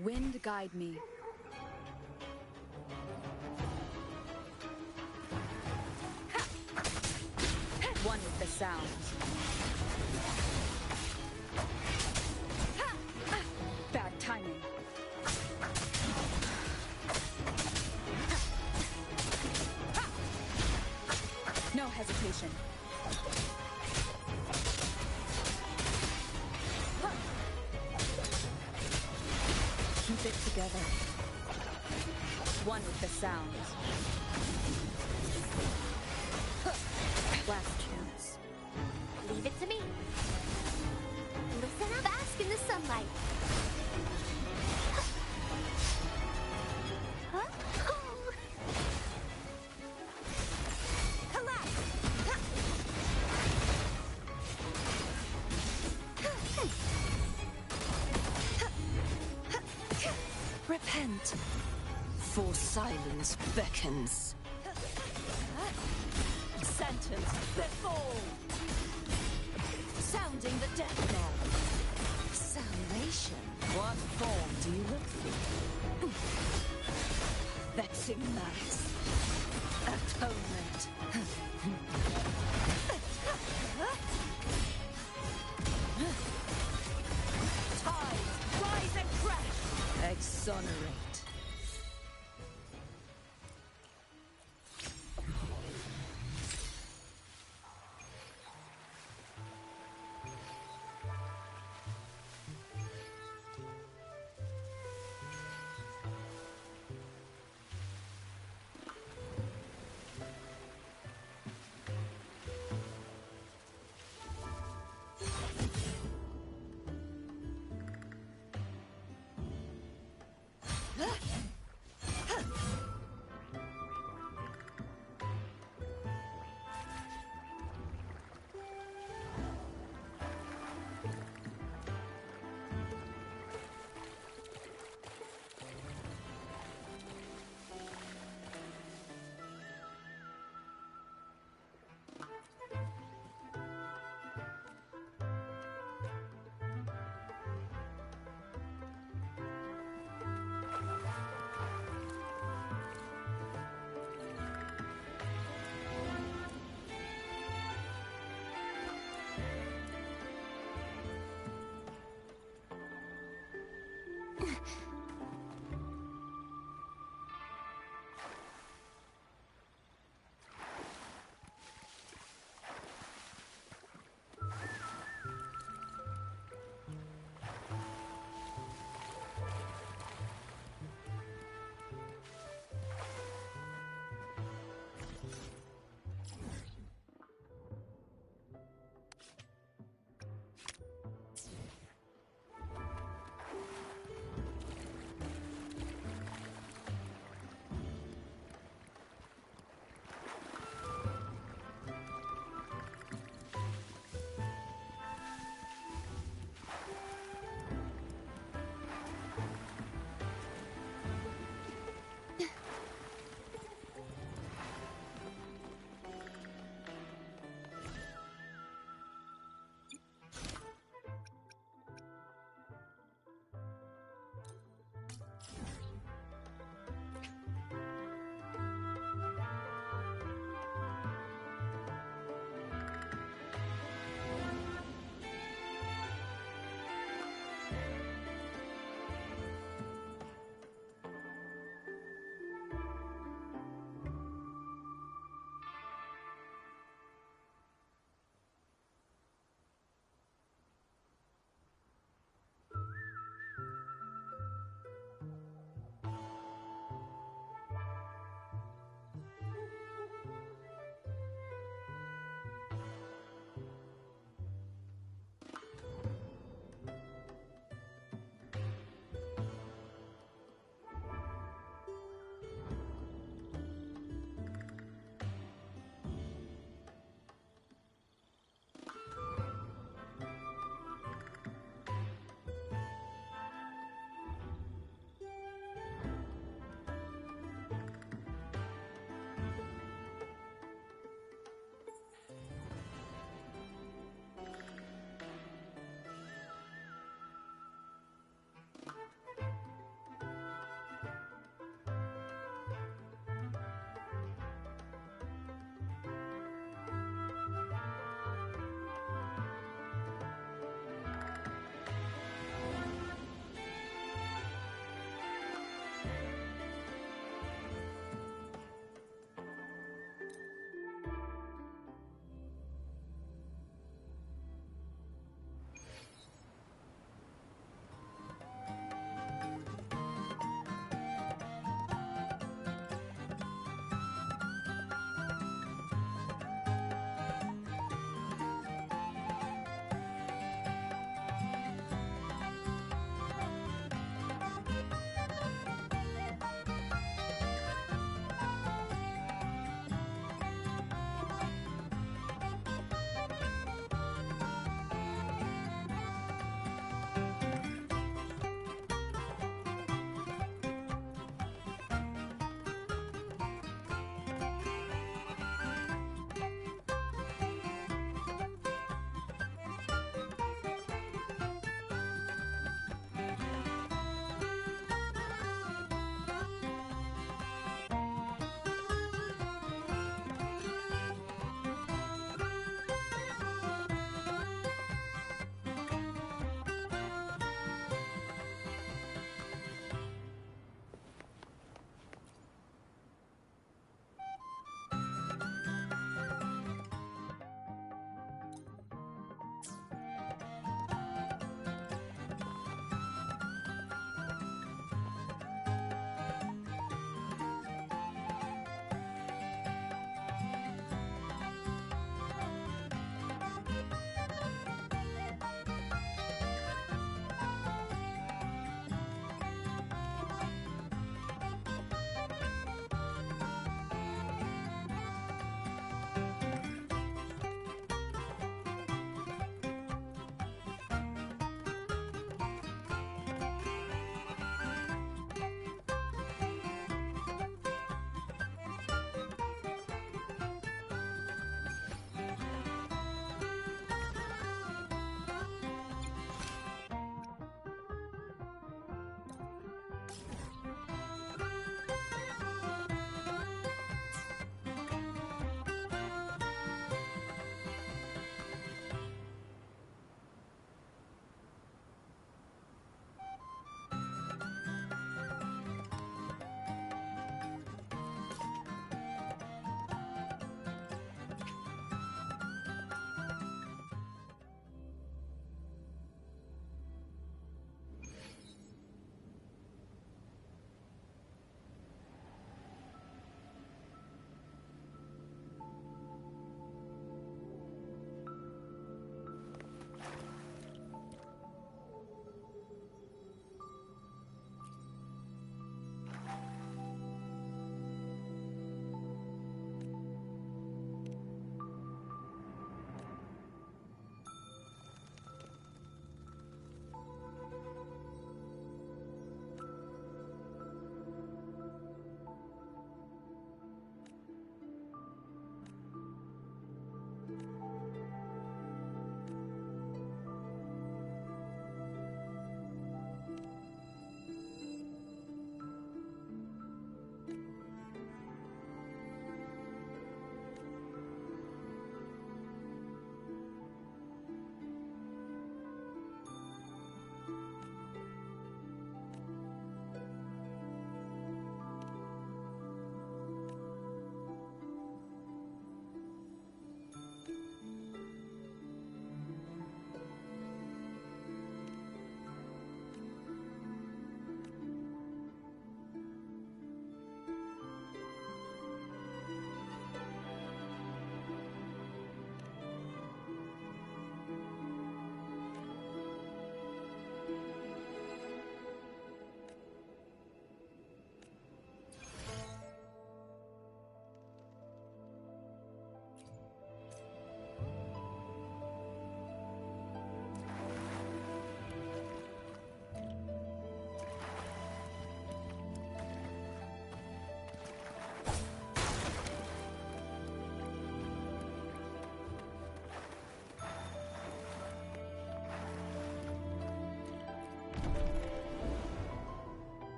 Wind guide me. One with the sounds. Bad timing. No hesitation. Keep it together. One with the sounds. Last chance. Leave it to me. Listen up. Bask in the sunlight. Huh? Oh. Collapse. Repent, for silence beckons. Sentence before. Sounding the death knell. Salvation. What form do you look through? Vexing malice. Atonement. Tides, rise and crash. Exonerate.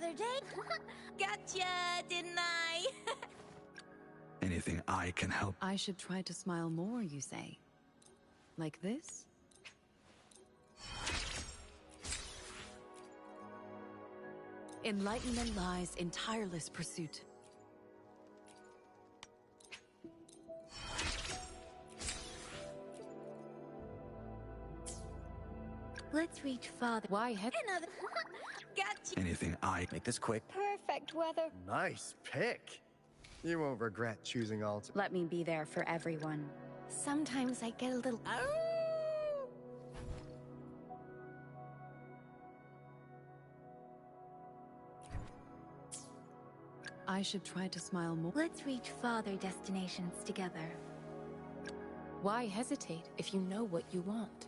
Another day? Gotcha, didn't I? Anything I can help. I should try to smile more, you say? Like this? Enlightenment lies in tireless pursuit. Let's reach farther. Why head? Another. Gotcha. Anything I Make this quick. Perfect weather. Nice pick. You won't regret choosing all. Let me be there for everyone. Sometimes I get a little... Oh! I should try to smile more. Let's reach farther destinations together. Why hesitate if you know what you want?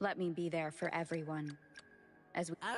Let me be there for everyone. As we... Oh!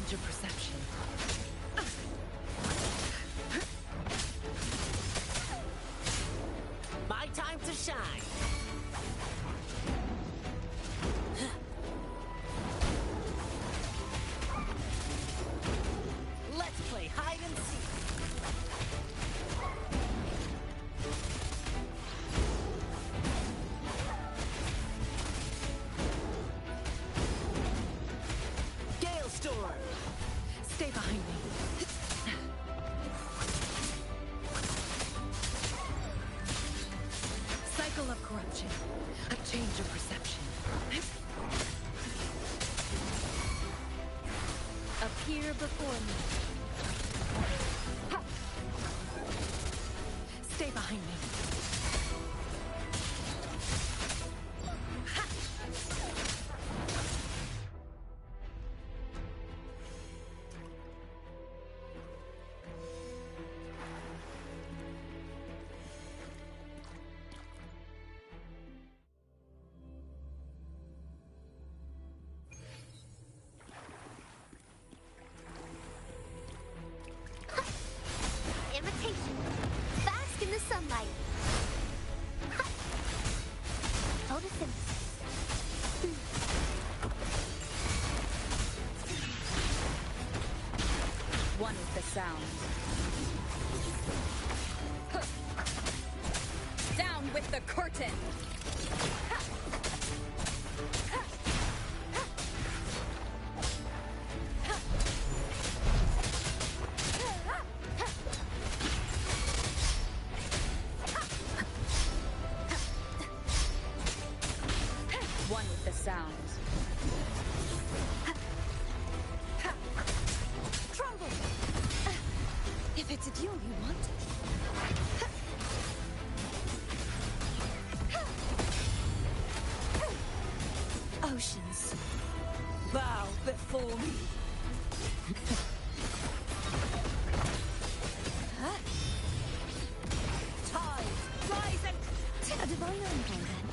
change of perception. My time to shine. Let's play hide and seek. Gale storm. Stay behind me. Cycle of corruption. A change of perception. Appear before me. Stay behind me. Imitation. Bask in the sunlight. Photosynthesis. One with the sound. Down with the curtain! One with the sound. Trumble! If it's a duel you want. Oceans, bow before me. Tides, rise and... A divine encore, then.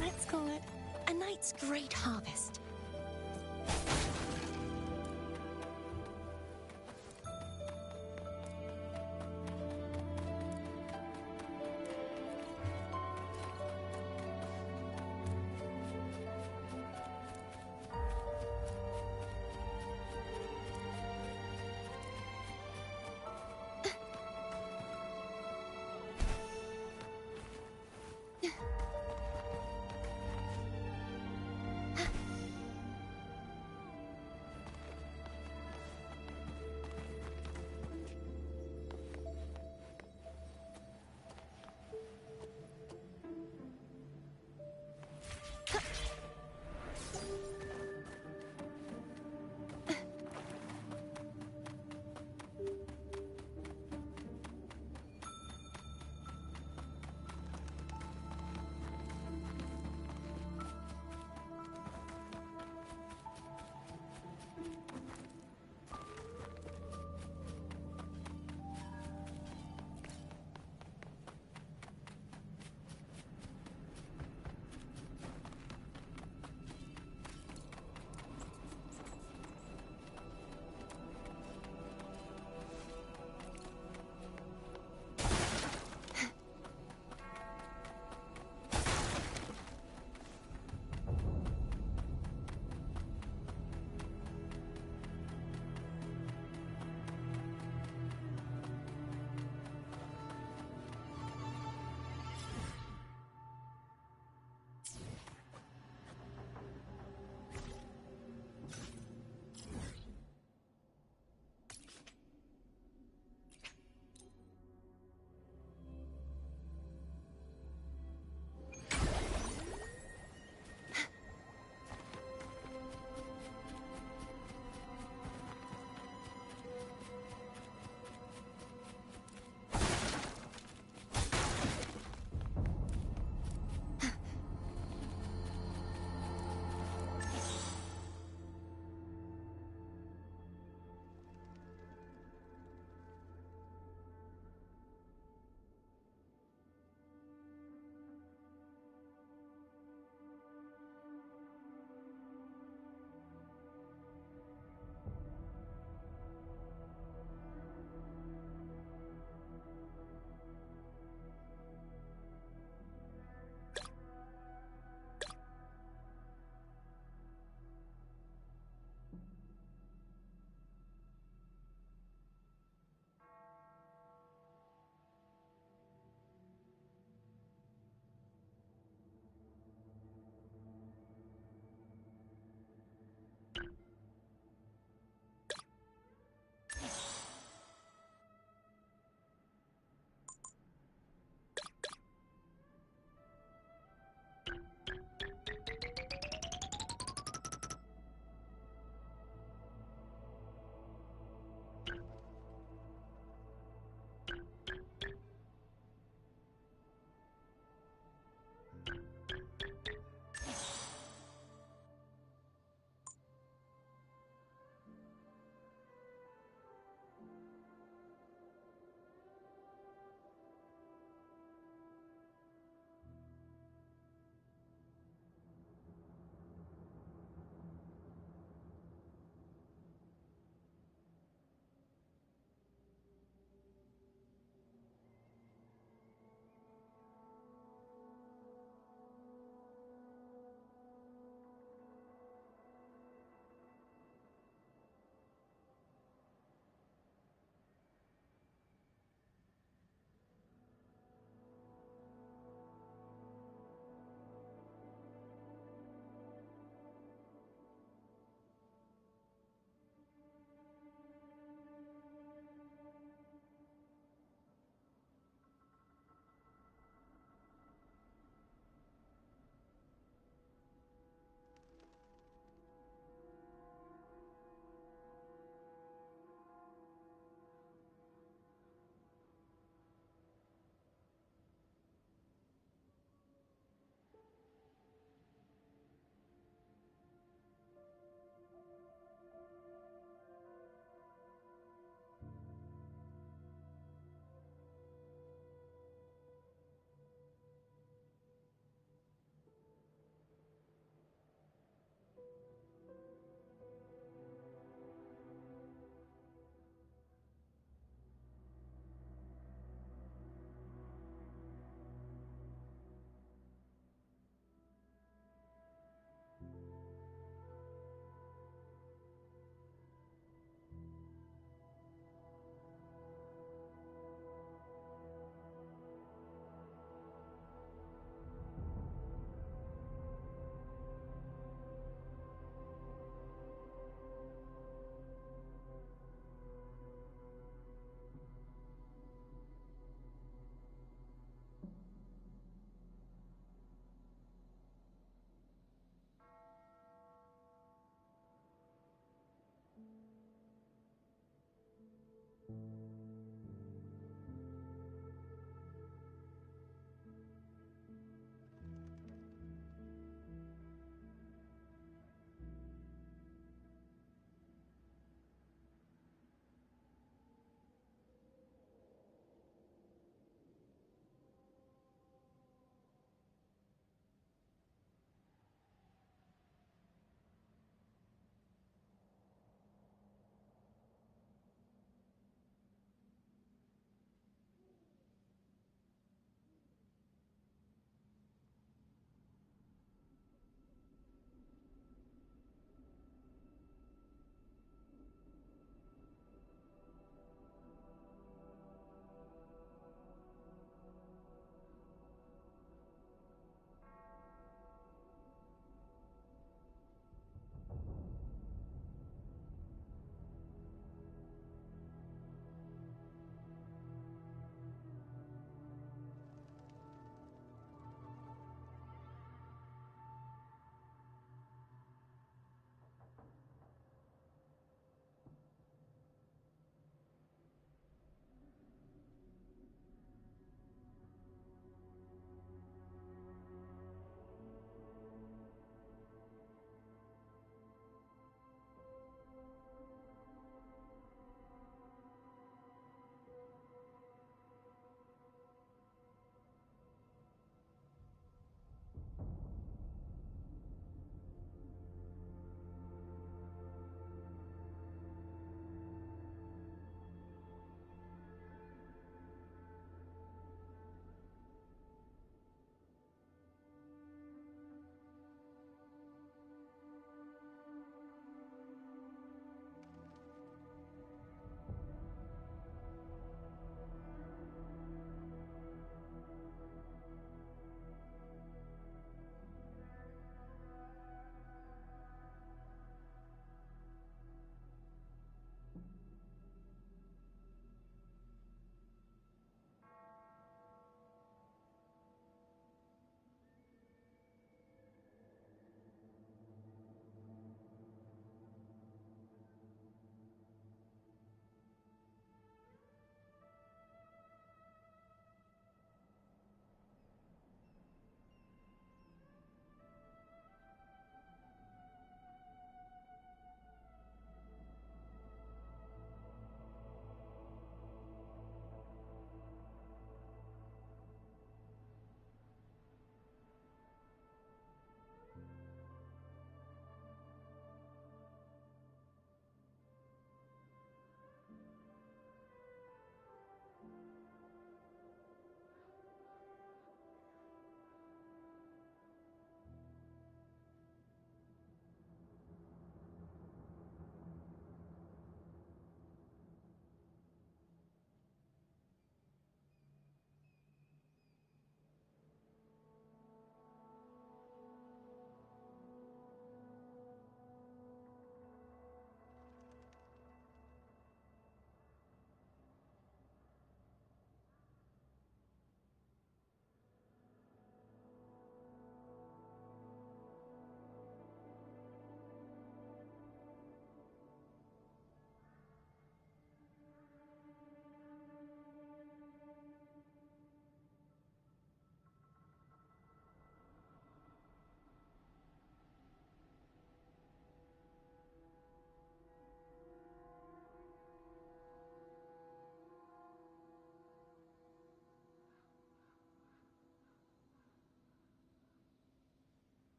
Let's call it a night's great harvest.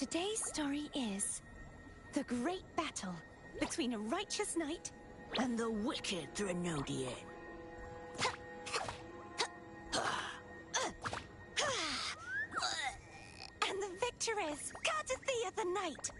Today's story is the great battle between a righteous knight And the wicked Threnodian. and the victor is Gardathea the Knight.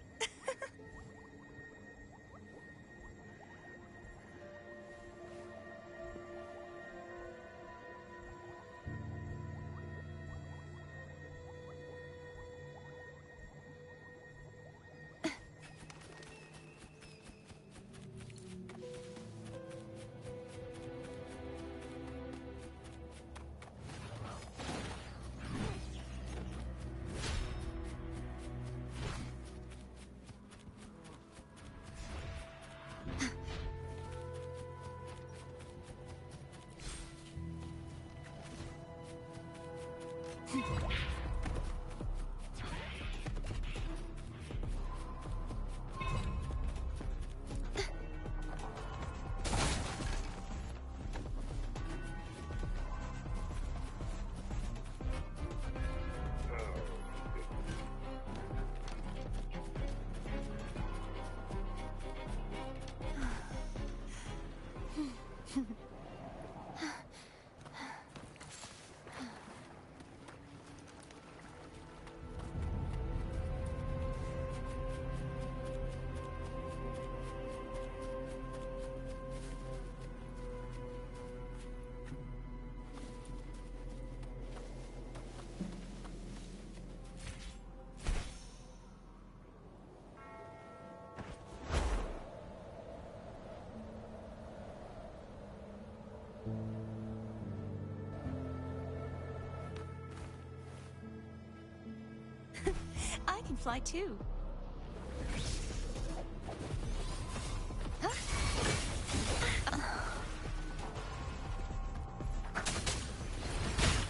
I can fly too.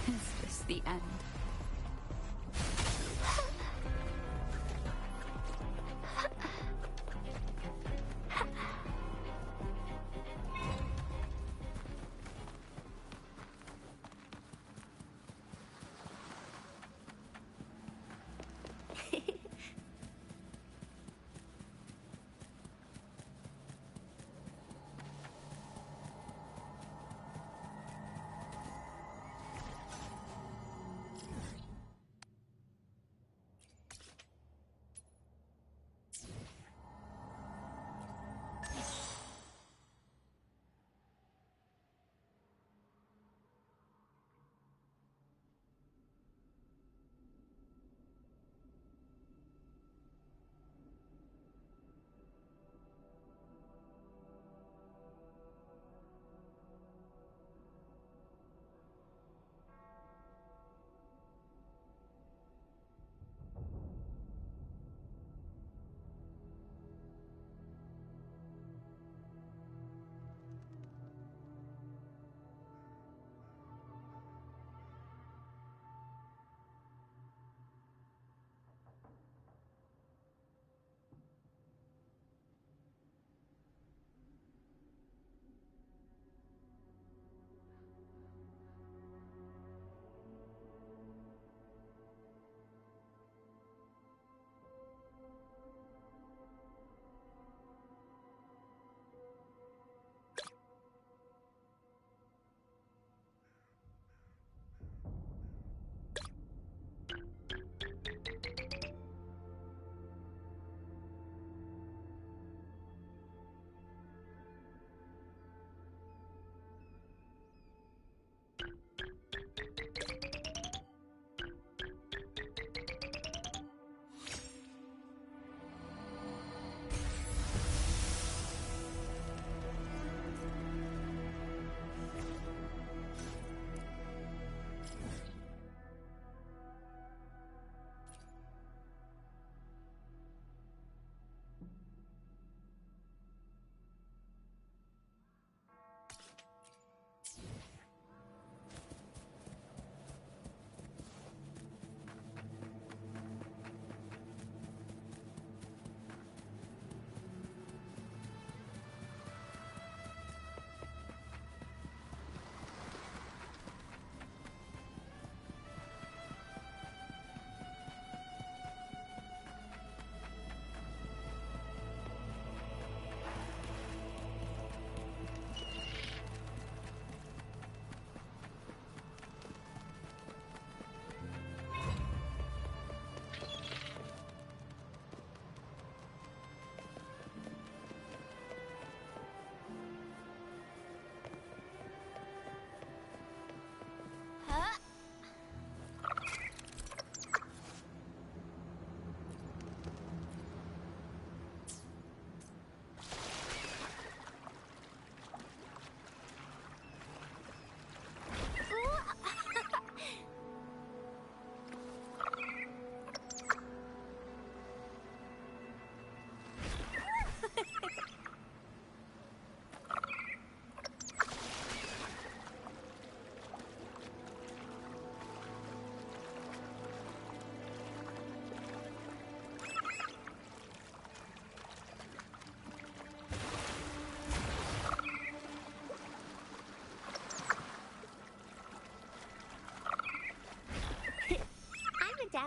Is this the end?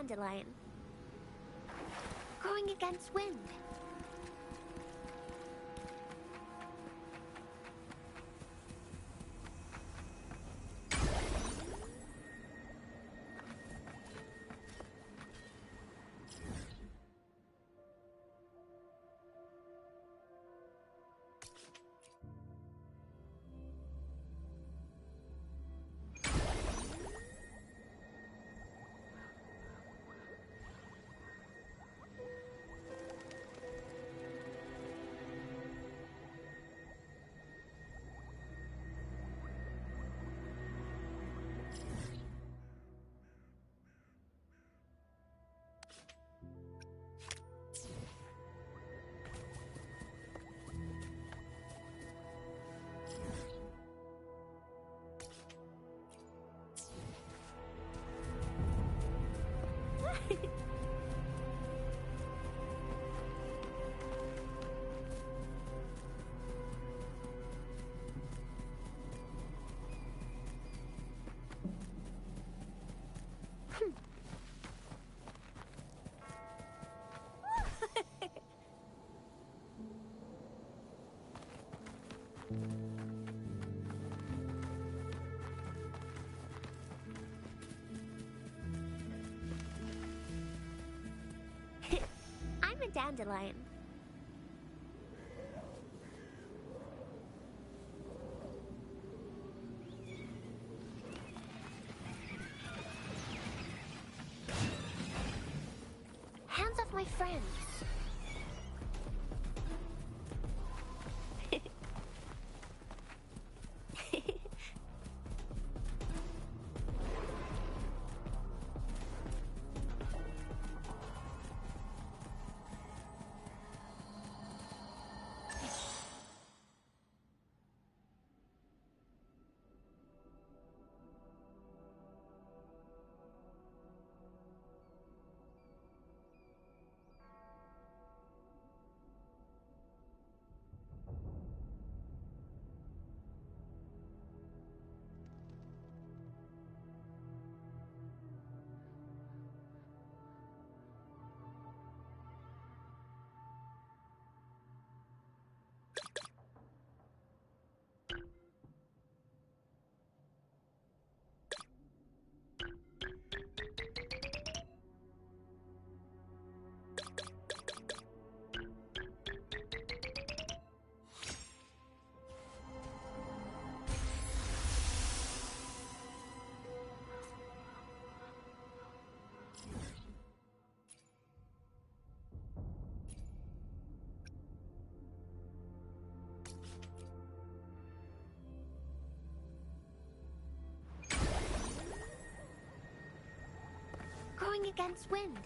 dandelion. Growing against wind. I'm a dandelion. Hands off my friends. Growing against wind.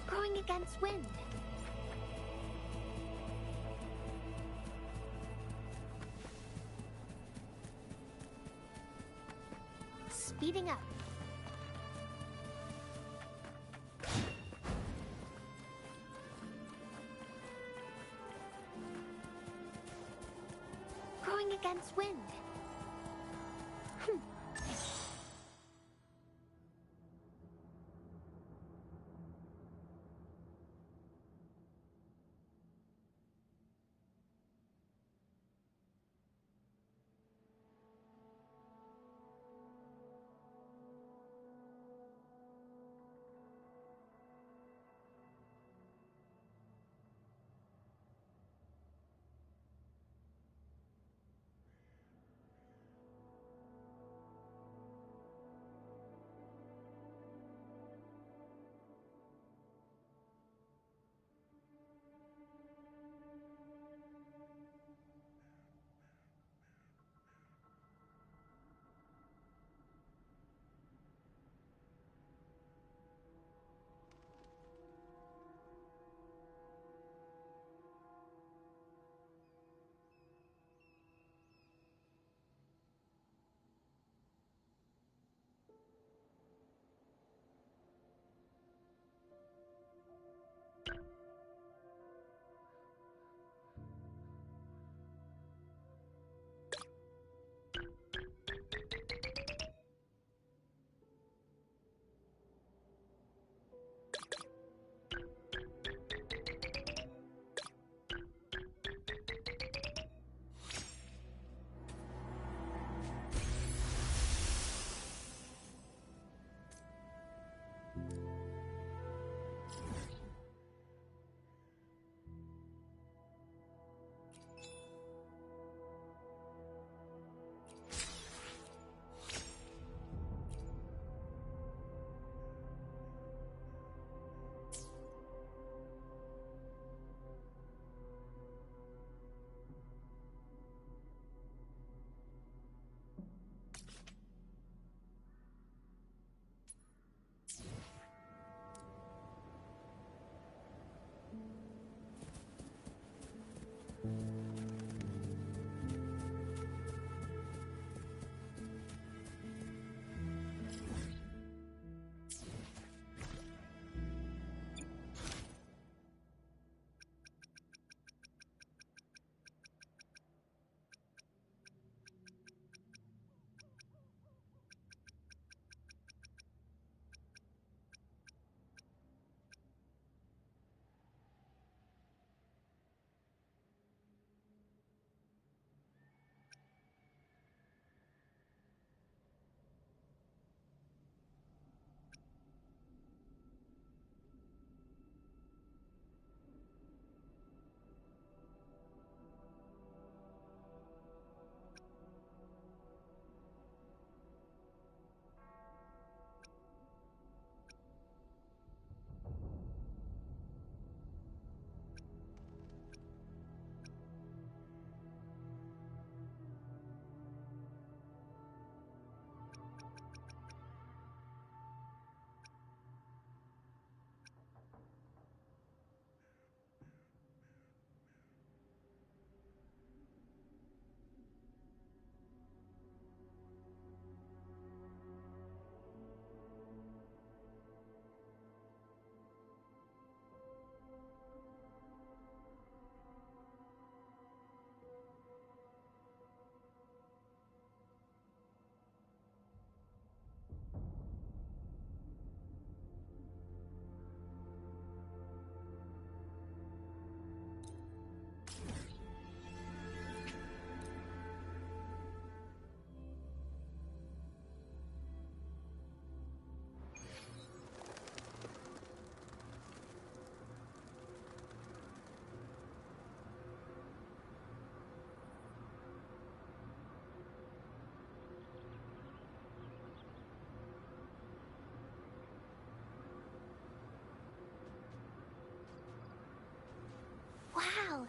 Growing against wind. Speeding up. Growing against wind.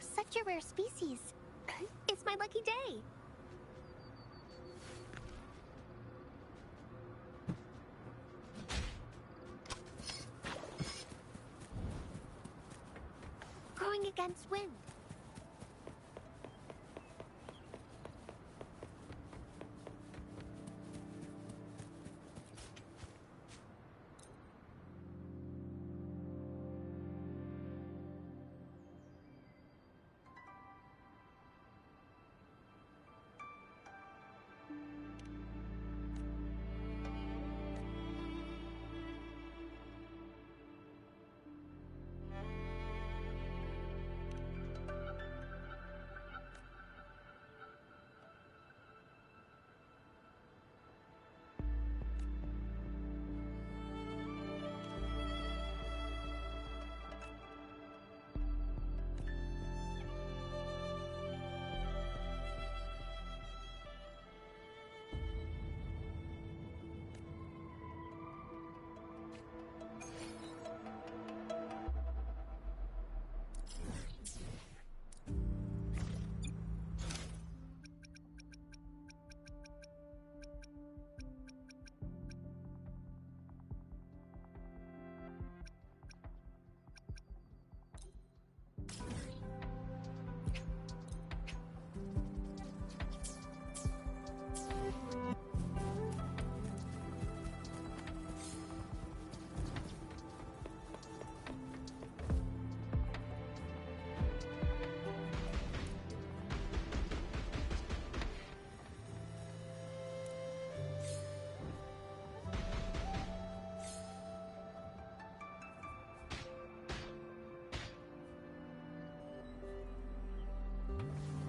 such a rare species. It's my lucky day. Going against wind.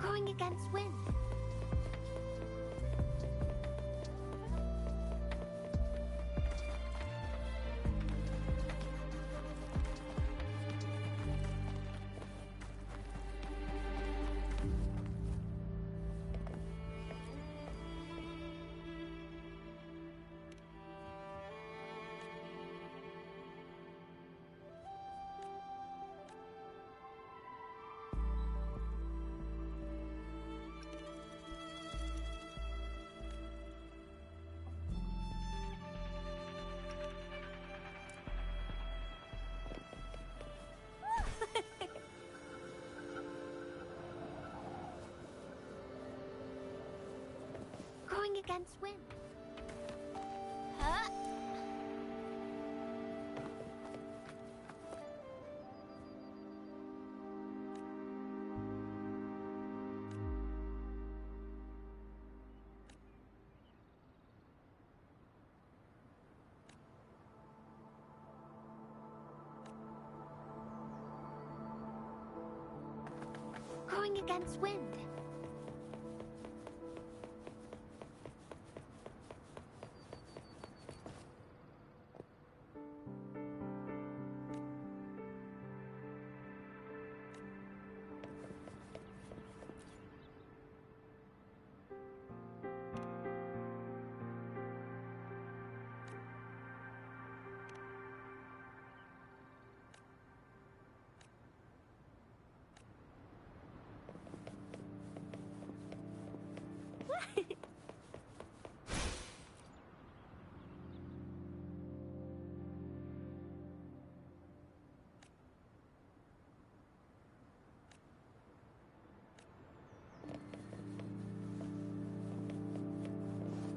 Going against wind. Going against wind. Huh? Going against wind.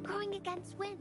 Going against wind.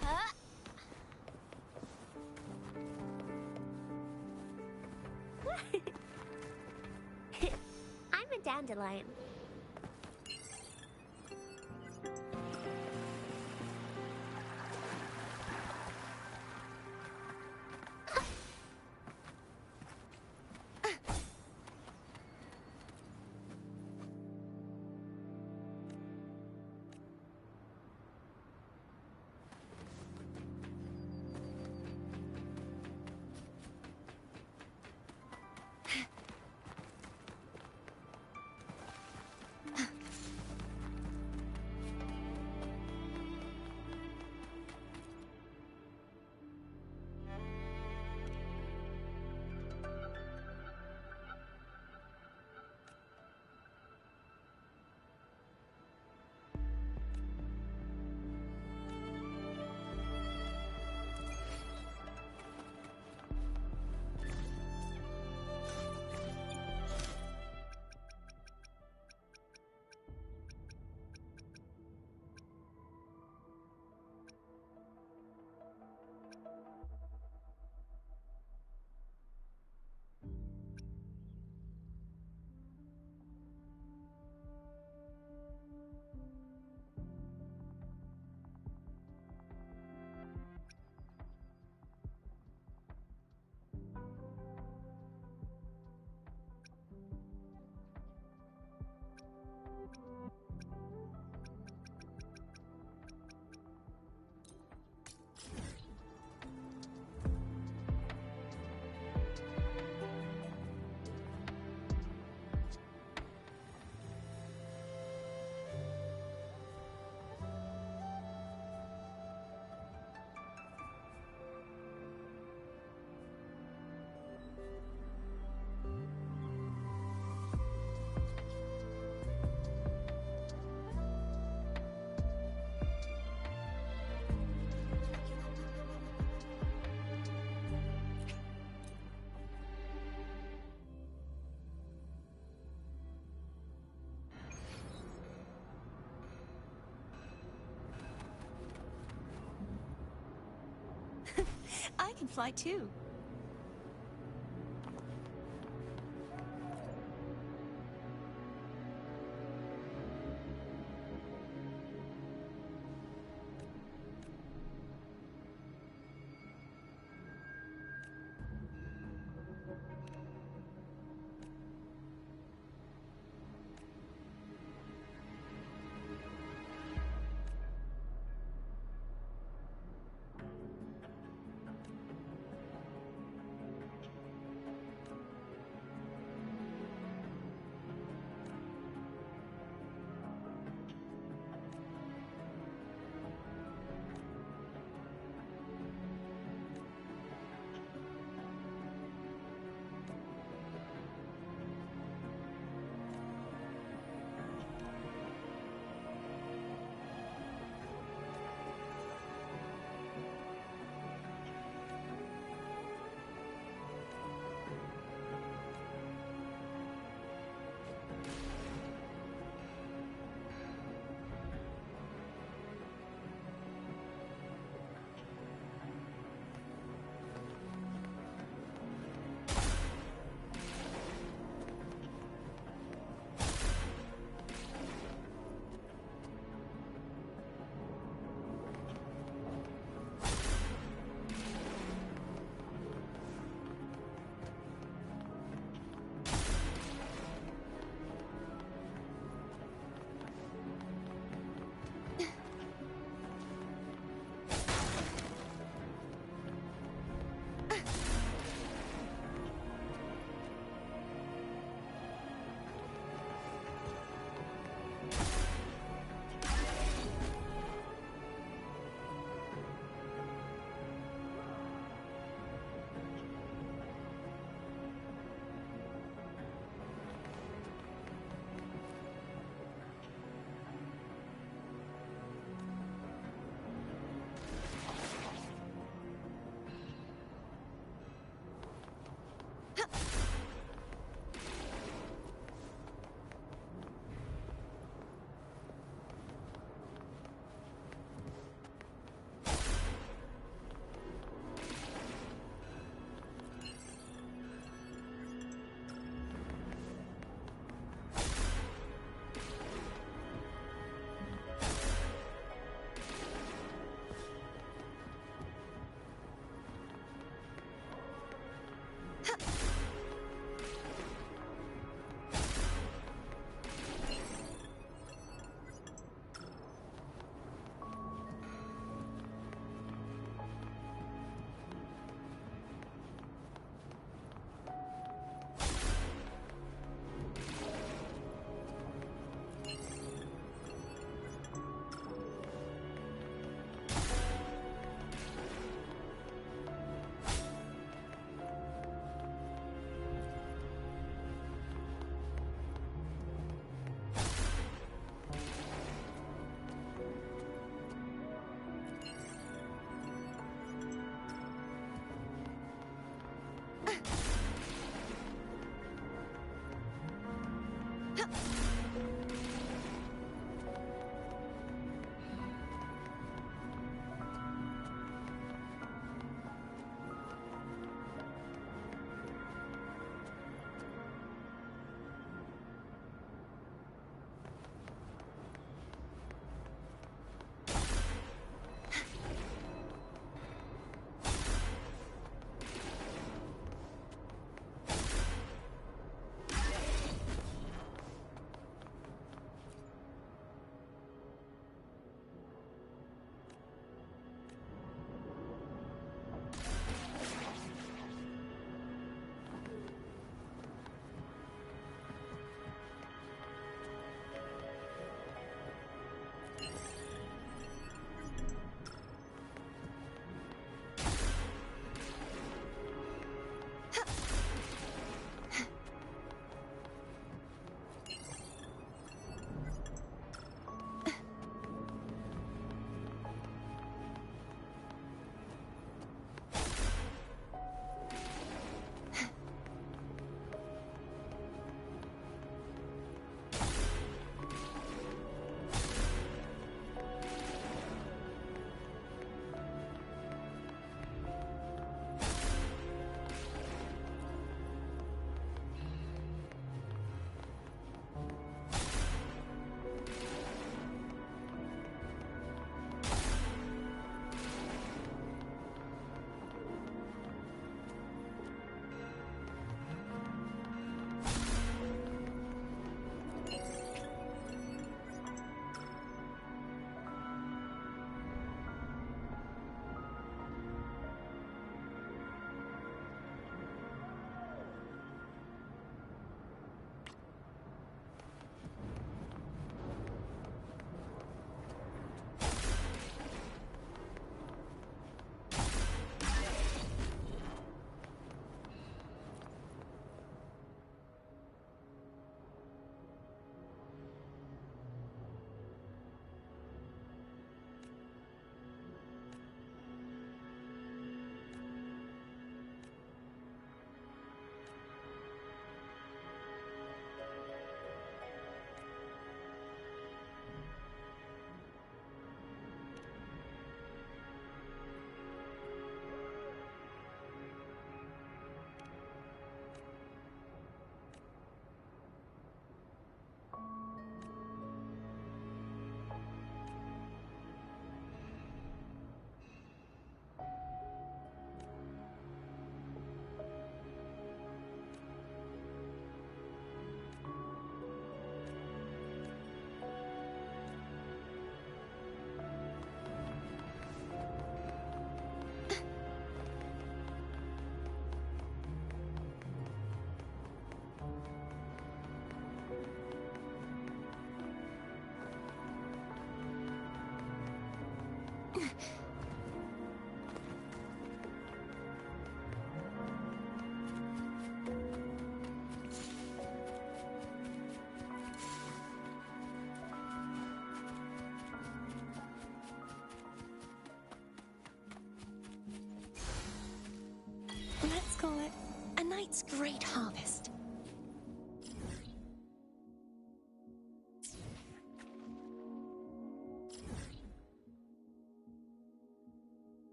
Huh? I'm a dandelion. I can fly too.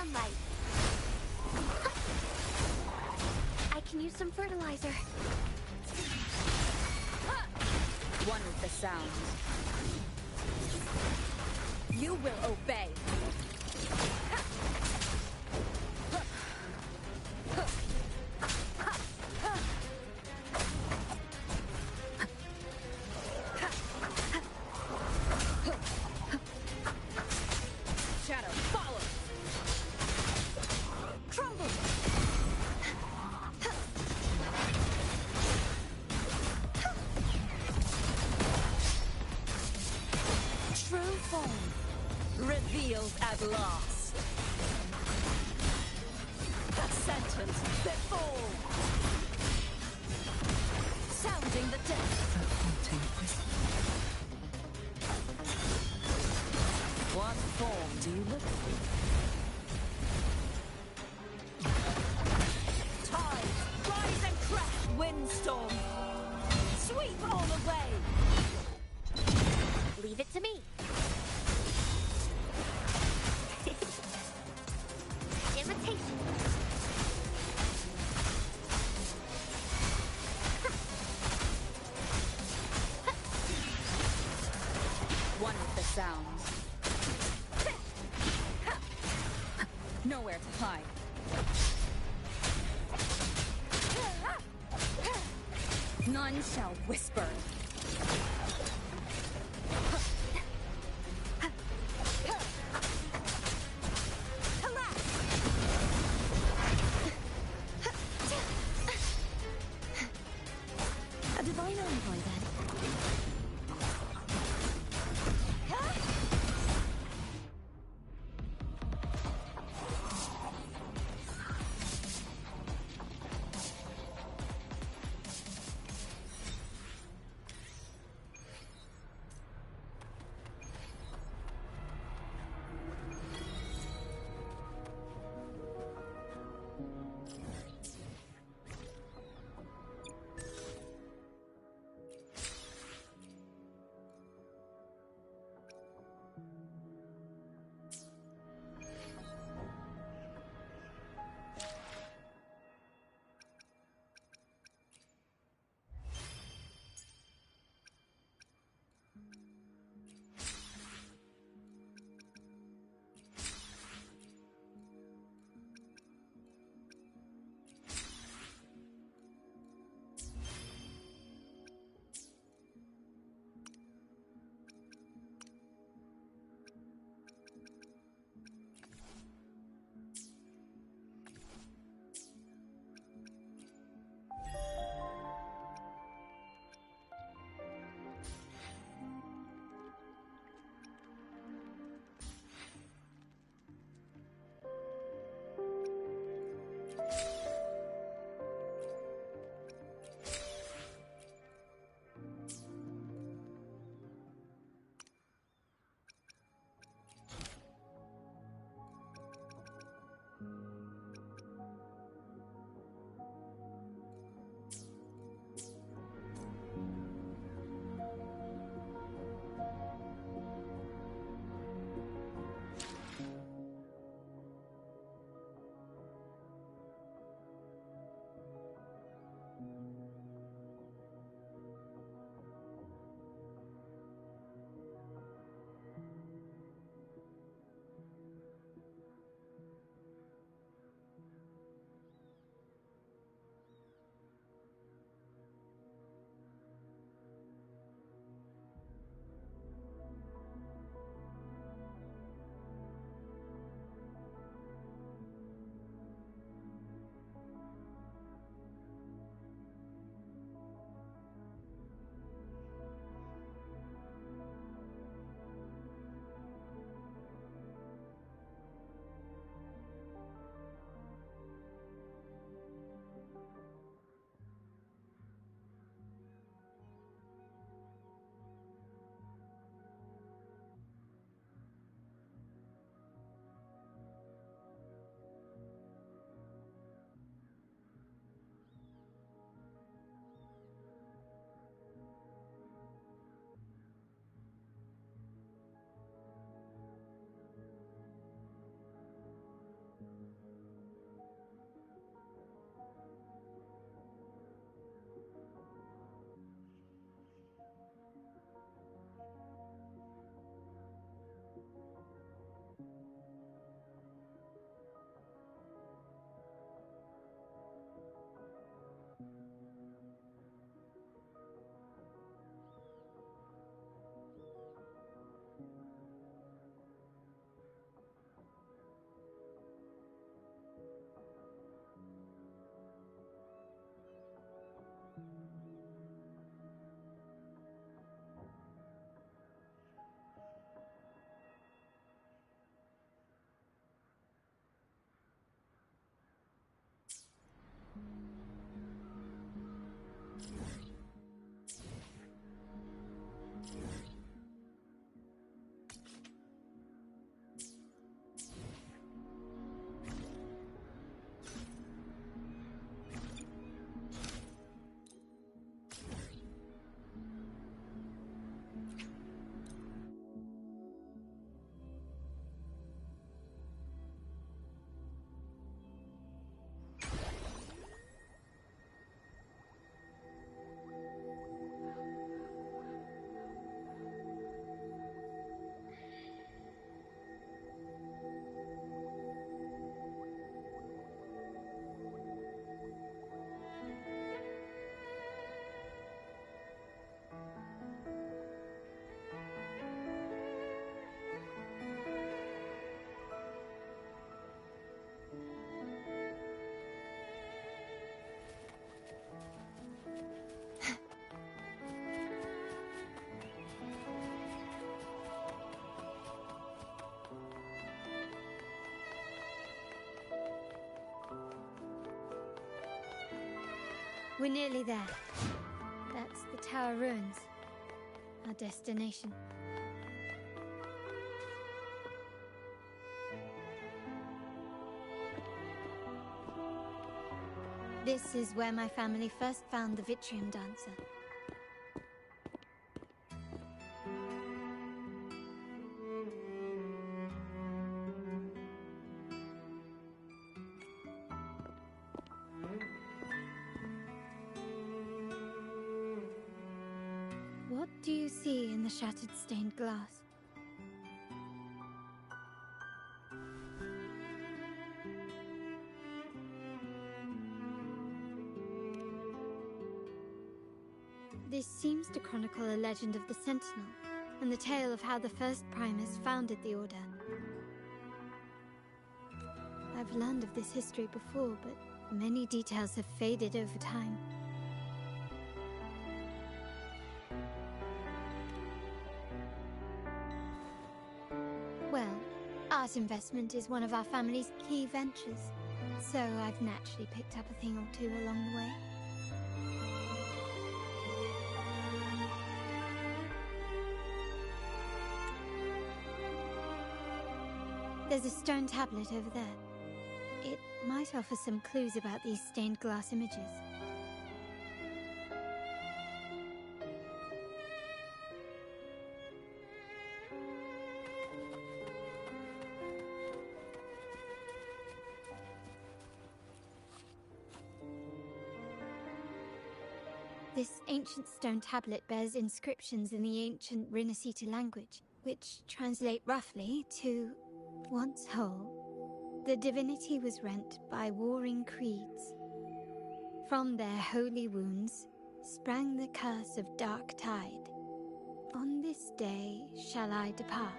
sunlight. I can use some fertilizer. One with the sound. You will obey. Shadow, follow. Crumble. True form revealed at last. A sentence before. Sounding the depth. What form do you look for? Tide, rise and crash, windstorm. Sweep all away. Leave it to me. Imitation. One with the sounds. Nowhere to hide. None shall whisper. A divine envoy, then. We're nearly there. That's the tower ruins. Our destination. This is where my family first found the Vitrium Dancer. What do you see in the shattered stained glass? This seems to chronicle a legend of the Sentinel, and the tale of how the first Primus founded the Order. I've learned of this history before, but many details have faded over time. Well, art investment is one of our family's key ventures, so I've naturally picked up a thing or two along the way. There's a stone tablet over there. It might offer some clues about these stained glass images. This ancient stone tablet bears inscriptions in the ancient Rinascita language, which translate roughly to once whole, the divinity was rent by warring creeds. From their holy wounds sprang the curse of dark tide. On this day shall I depart.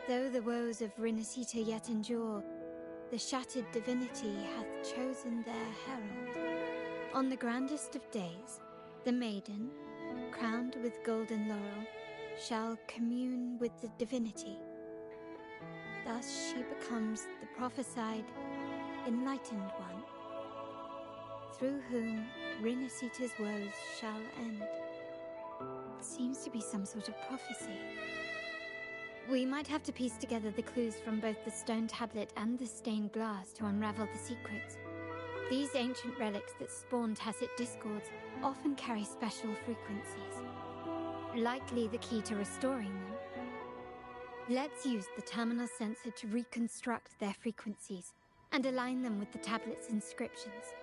Though the woes of Rinascita yet endure, the shattered divinity hath chosen their herald. On the grandest of days, the maiden, crowned with golden laurel, shall commune with the divinity. Thus she becomes the prophesied, enlightened one, through whom Rinascita's woes shall end. It seems to be some sort of prophecy. We might have to piece together the clues from both the stone tablet and the stained glass to unravel the secrets. These ancient relics that spawn tacit discords often carry special frequencies, likely the key to restoring them. Let's use the terminal sensor to reconstruct their frequencies and align them with the tablet's inscriptions.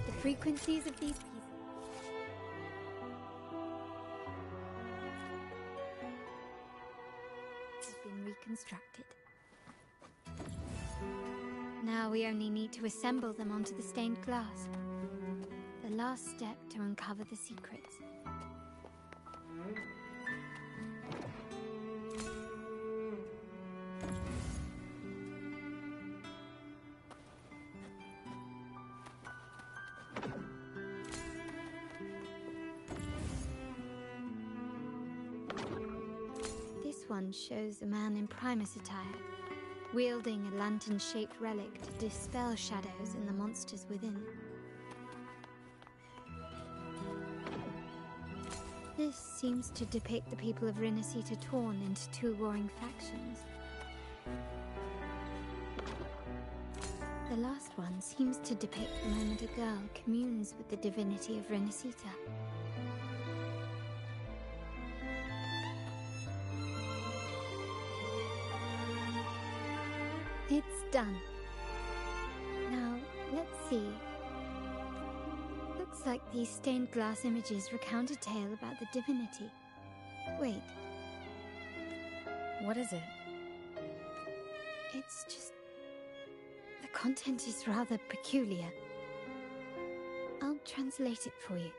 The frequencies of these pieces have been reconstructed. Now we only need to assemble them onto the stained glass. the last step to uncover the secrets. This one shows a man in Primus attire, wielding a lantern-shaped relic to dispel shadows and the monsters within. This seems to depict the people of Rinasita torn into two warring factions. The last one seems to depict the moment a girl communes with the divinity of Rinasita. It's done. Now, let's see. Looks like these stained glass images recount a tale about the divinity. Wait. What is it? It's just... the content is rather peculiar. I'll translate it for you.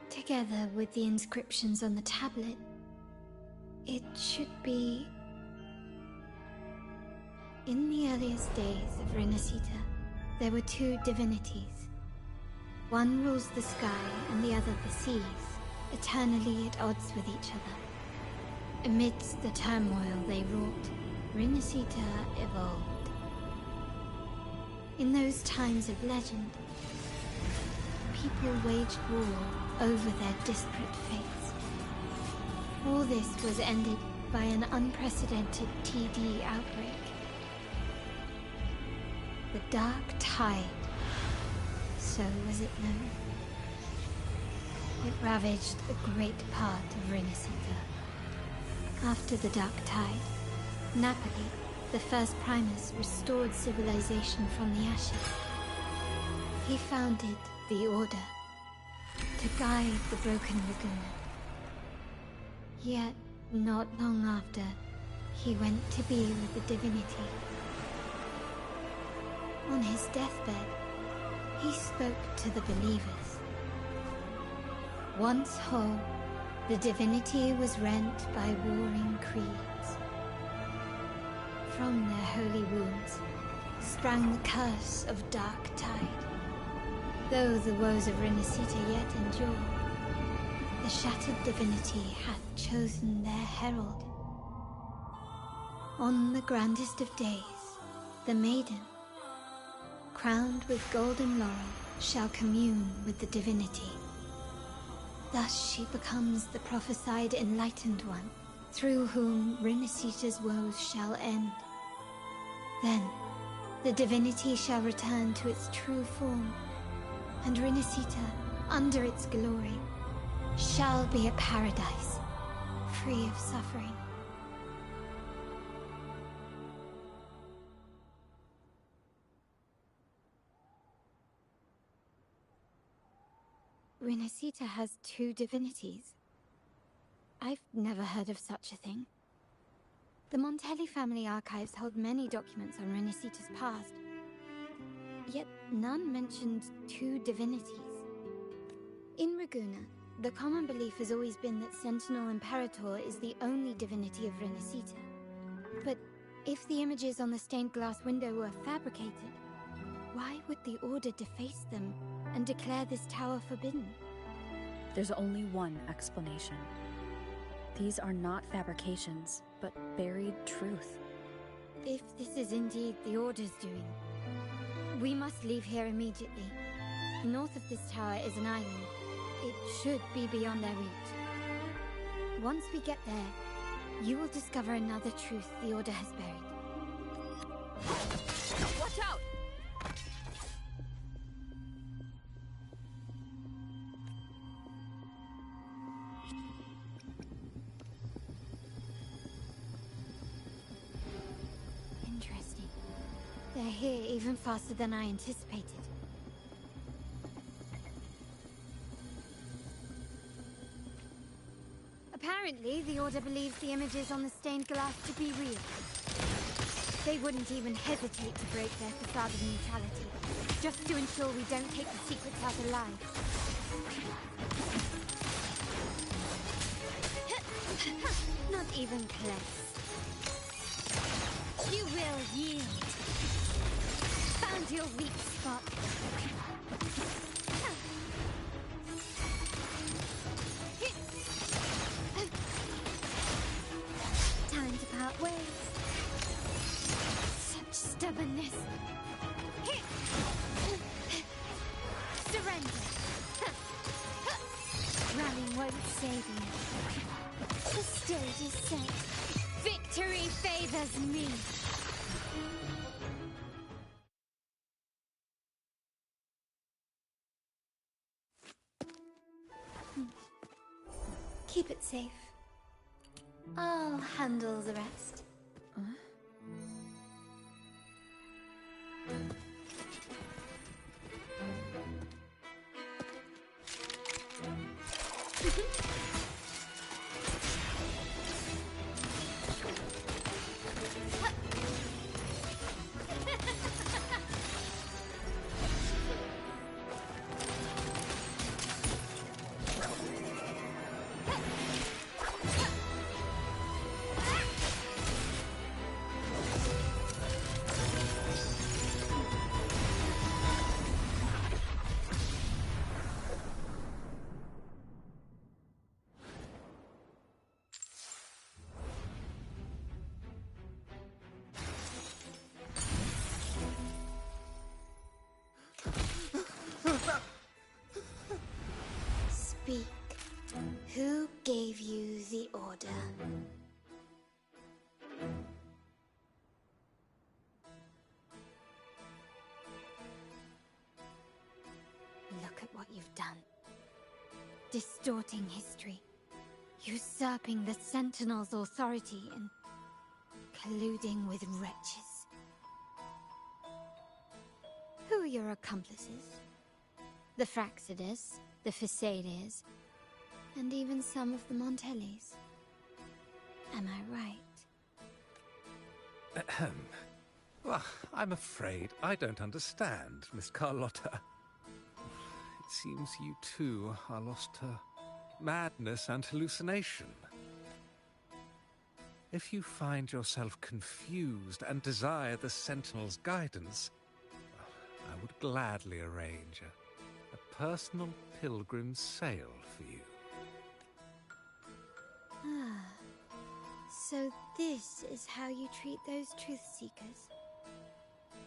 Together with the inscriptions on the tablet, it should be... In the earliest days of Rinasita, there were two divinities. One rules the sky and the other the seas, eternally at odds with each other. Amidst the turmoil they wrought, Rinasita evolved. In those times of legend, people waged war over their disparate fates. All this was ended by an unprecedented TD outbreak. The Dark Tide, so was it known. It ravaged a great part of Rinasita. After the Dark Tide, Napoli, the first Primus, restored civilization from the ashes. He founded the Order to guide the broken Laguna. Yet, not long after, he went to be with the divinity. On his deathbed, he spoke to the believers. Once whole, the divinity was rent by warring creeds. From their holy wounds sprang the curse of Dark Tide. Though the woes of Rinasita yet endure, the shattered divinity hath chosen their herald. On the grandest of days, the maiden, crowned with golden laurel, shall commune with the divinity. Thus she becomes the prophesied enlightened one, through whom Rinasita's woes shall end. Then, the divinity shall return to its true form, and Rinasita, under its glory, shall be a paradise, free of suffering. Rinasita has two divinities. I've never heard of such a thing. The Montelli family archives hold many documents on Rinasita's past, yet none mentioned two divinities. In Ragusa, the common belief has always been that Sentinel Imperator is the only divinity of Rinasita. But if the images on the stained glass window were fabricated, why would the Order deface them and declare this tower forbidden? There's only one explanation. These are not fabrications, but buried truth. If this is indeed the Order's doing, we must leave here immediately. North of this tower is an island. It should be beyond their reach. Once we get there, you will discover another truth the Order has buried. Watch out! Interesting. They're here even faster than I anticipated. Apparently, the Order believes the images on the stained glass to be real. They wouldn't even hesitate to break their facade of neutrality, just to ensure we don't take the secrets out alive. Not even close. You will yield. Found your weak spot. Time to part ways. Such stubbornness. Surrender. Running won't save you. The stage is set. Victory favors me. Keep it safe. I'll handle the rest. Speak. Who gave you the order? Look at what you've done. Distorting history. Usurping the Sentinel's authority and colluding with wretches. Who are your accomplices? The Fraxidus, the Facades, and even some of the Montellis. Am I right? Well, I'm afraid I don't understand, Miss Carlotta. It seems you too are lost to madness and hallucination. If you find yourself confused and desire the Sentinel's guidance, I would gladly arrange a personal pilgrim's sail for you. Ah, so this is how you treat those truth seekers.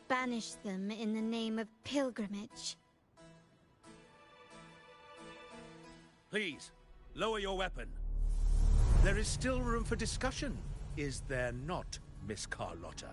Banish them in the name of pilgrimage. Please, lower your weapon. There is still room for discussion, is there not, Miss Carlotta?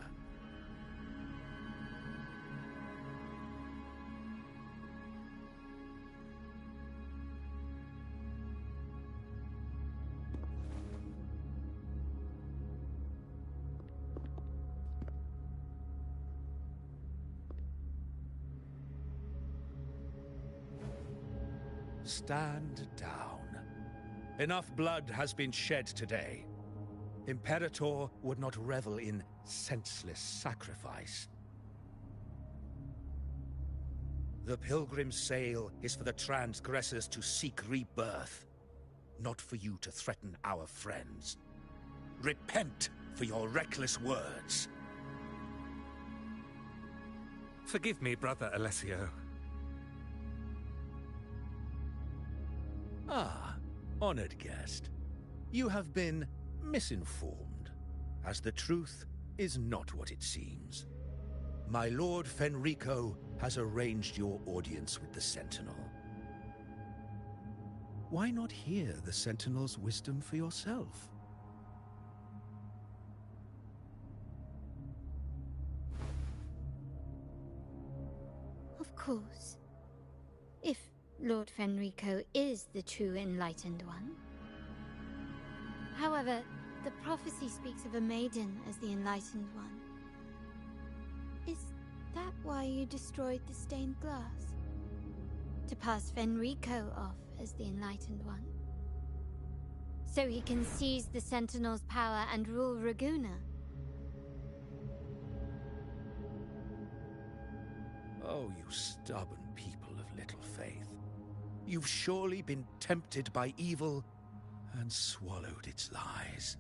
Stand down. Enough blood has been shed today. Imperator would not revel in senseless sacrifice. The pilgrim's sail is for the transgressors to seek rebirth, not for you to threaten our friends. Repent for your reckless words. Forgive me, Brother Alessio. Ah, honored guest. You have been misinformed, as the truth is not what it seems. My Lord Fenrico has arranged your audience with the Sentinel. Why not hear the Sentinel's wisdom for yourself? Of course. If Lord Fenrico is the true Enlightened One. However, the prophecy speaks of a maiden as the Enlightened One. Is that why you destroyed the stained glass? To pass Fenrico off as the Enlightened One? So he can seize the Sentinel's power and rule Raguna? Oh, you stubborn people of little faith. You've surely been tempted by evil and swallowed its lies.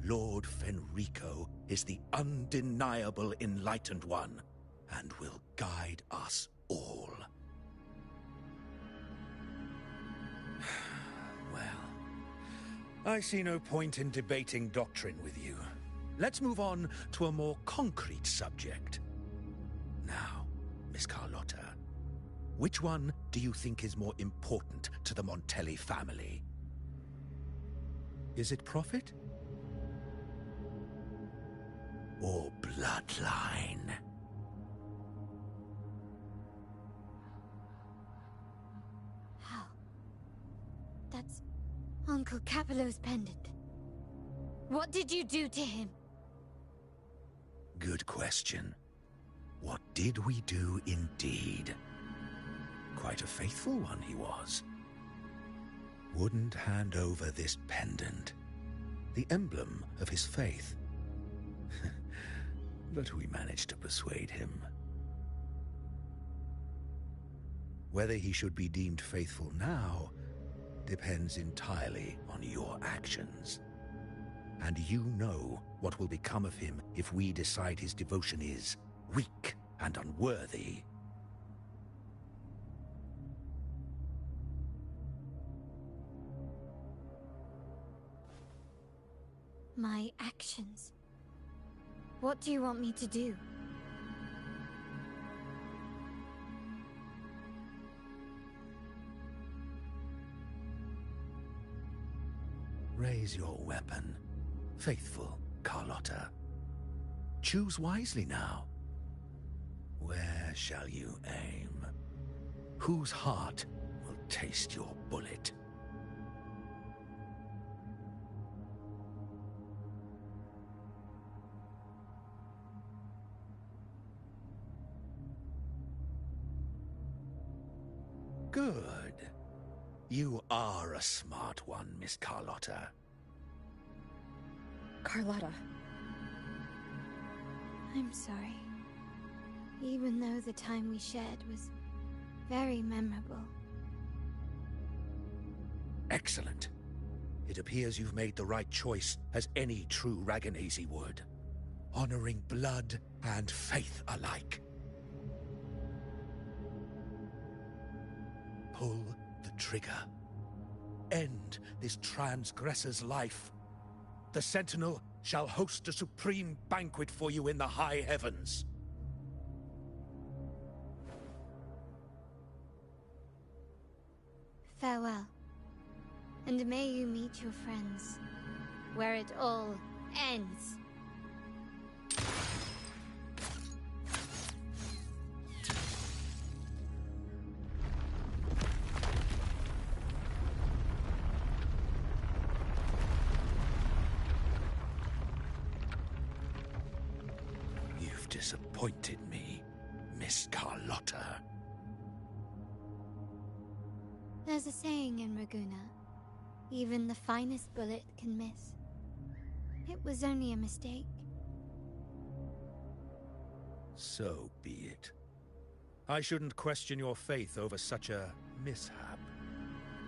Lord Fenrico is the undeniable Enlightened One, and will guide us all. Well, I see no point in debating doctrine with you. Let's move on to a more concrete subject. Now, Miss Carlotta, which one do you think is more important to the Montelli family? Is it profit? Or bloodline? How? That's Uncle Capello's pendant. What did you do to him? Good question. What did we do indeed? Quite a faithful one he was. Wouldn't hand over this pendant, the emblem of his faith. But we managed to persuade him. Whether he should be deemed faithful now depends entirely on your actions. And you know what will become of him if we decide his devotion is weak and unworthy. My actions. What do you want me to do? Raise your weapon, faithful Carlotta. Choose wisely now. Where shall you aim? Whose heart will taste your bullet? Good. You are a smart one, Miss Carlotta. Carlotta. I'm sorry. Even though the time we shared was very memorable. Excellent. It appears you've made the right choice, as any true Raganazi would. Honoring blood and faith alike. Pull the trigger. End this transgressor's life. The Sentinel shall host a supreme banquet for you in the high heavens. Farewell. And may you meet your friends, where it all ends. You've disappointed me, Miss Carlotta. There's a saying in Raguna, even the finest bullet can miss. It was only a mistake. So be it. I shouldn't question your faith over such a mishap.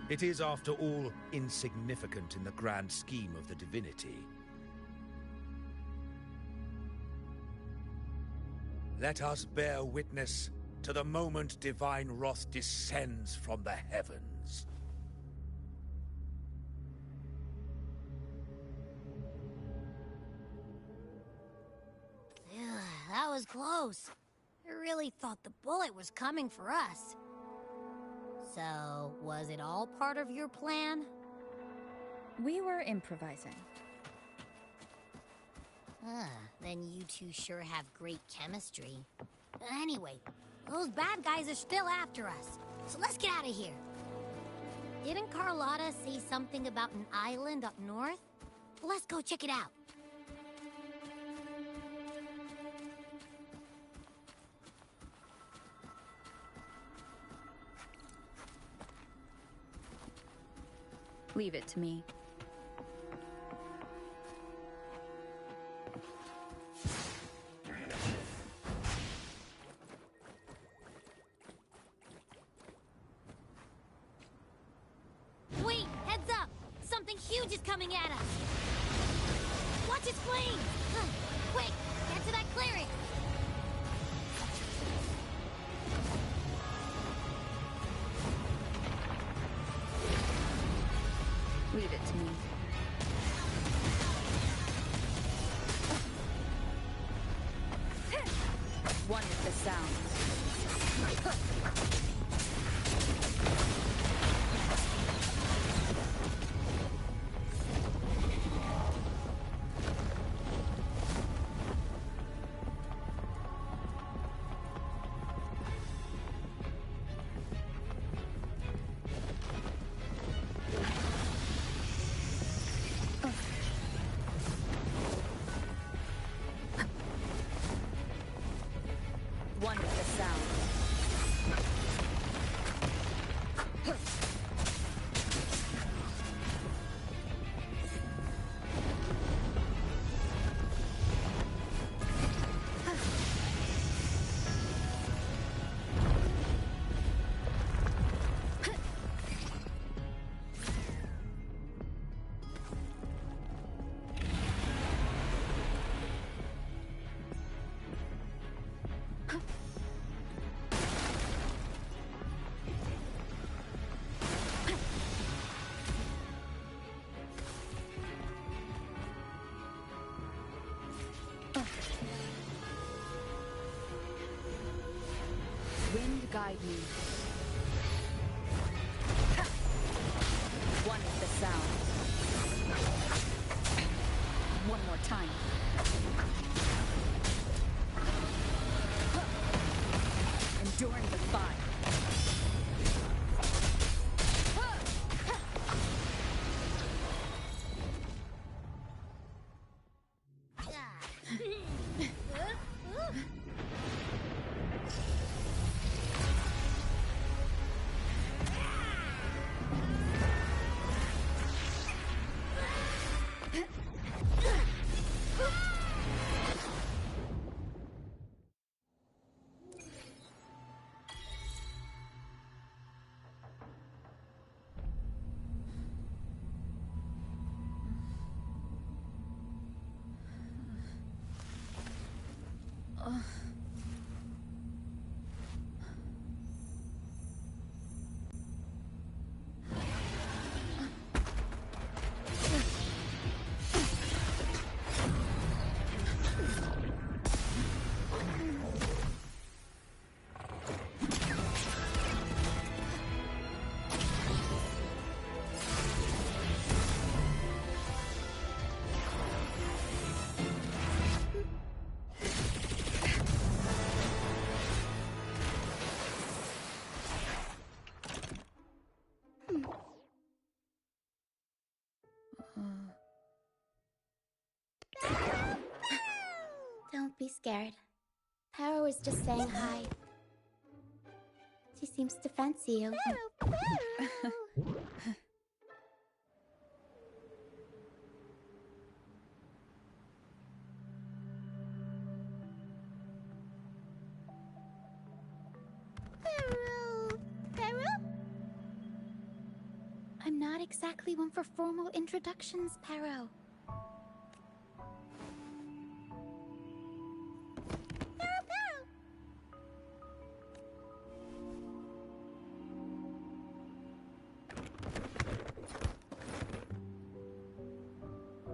It is, after all, insignificant in the grand scheme of the Divinity. Let us bear witness to the moment divine wrath descends from the heavens. That was close. I really thought the bullet was coming for us. So, was it all part of your plan? We were improvising. Then you two sure have great chemistry. Anyway, those bad guys are still after us, so let's get out of here. Didn't Carlotta say something about an island up north? Let's go check it out. Leave it to me. huge is coming at us! Watch its flames! Quick, get to that clearing! Leave it to me. One with the sound. One with the sound. Wind guide me. One with the sound. One more time. Enduring the fire. Don't be scared. Paro is just saying hi. She seems to fancy you. Paro? I'm not exactly one for formal introductions, Paro.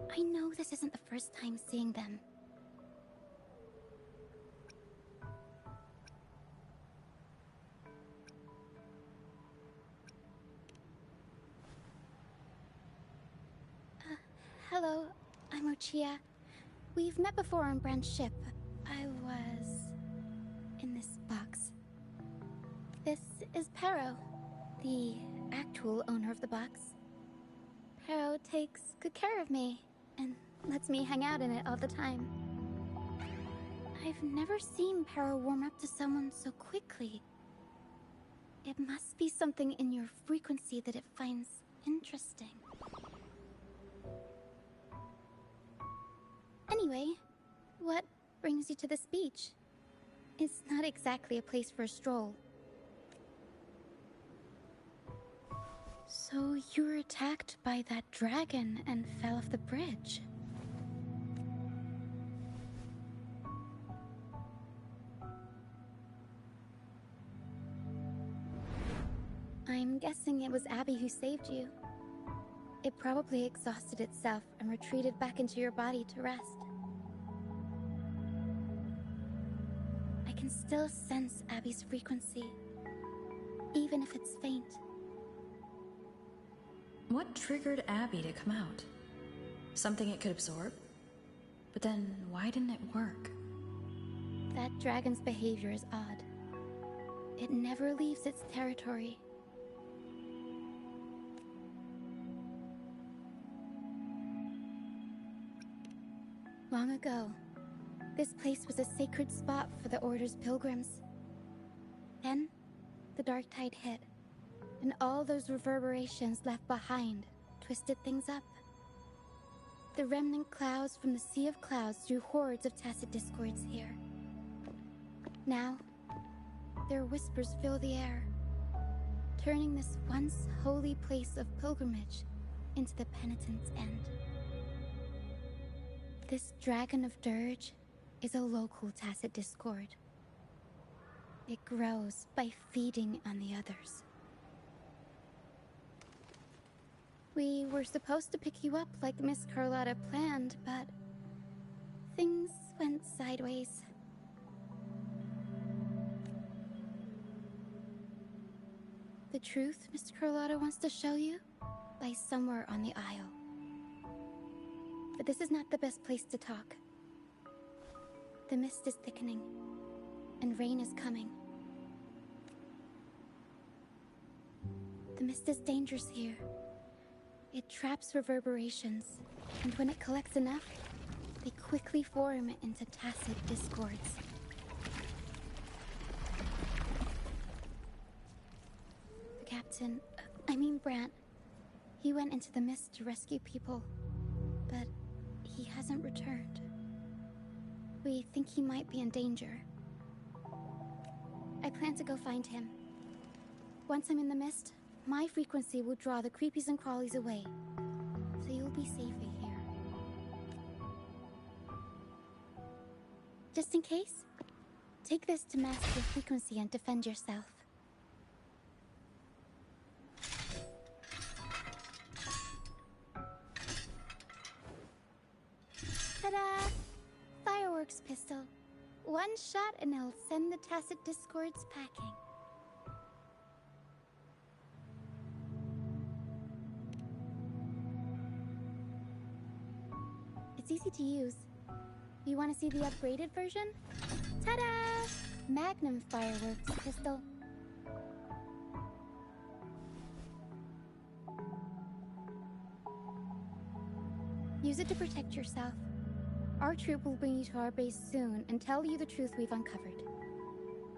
I know this isn't the first time seeing them. Hello, I'm Ochia. We've met before on Brand's ship. I was in this box. This is Paro, the actual owner of the box. Paro takes good care of me and lets me hang out in it all the time. I've never seen Paro warm up to someone so quickly. It must be something in your frequency that it finds interesting. Anyway, what brings you to this beach? It's not exactly a place for a stroll. So you were attacked by that dragon and fell off the bridge. I'm guessing it was Abby who saved you. It probably exhausted itself and retreated back into your body to rest. I can still sense Abby's frequency, even if it's faint. What triggered Abby to come out? Something it could absorb? But then, why didn't it work? That dragon's behavior is odd. It never leaves its territory. Long ago, this place was a sacred spot for the Order's pilgrims. Then, the dark tide hit, and all those reverberations left behind twisted things up. The remnant clouds from the Sea of Clouds drew hordes of tacit discords here. Now, their whispers fill the air, turning this once holy place of pilgrimage into the penitent's end. This Dragon of Dirge is a local tacit discord. It grows by feeding on the others. We were supposed to pick you up like Miss Carlotta planned, but things went sideways. The truth Miss Carlotta wants to show you lies somewhere on the aisle. But this is not the best place to talk. The mist is thickening, and rain is coming. The mist is dangerous here. It traps reverberations, and when it collects enough, they quickly form into tacit discords. The captain, Brant, he went into the mist to rescue people, but he hasn't returned. We think he might be in danger. I plan to go find him. Once I'm in the mist, my frequency will draw the creepies and crawlies away, so you'll be safer here. Just in case, take this to mask your frequency and defend yourself. Ta-da! Fireworks pistol. One shot and it'll send the tacit discords packing. It's easy to use. You want to see the upgraded version? Ta-da! Magnum fireworks pistol. Use it to protect yourself. Our troop will bring you to our base soon and tell you the truth we've uncovered.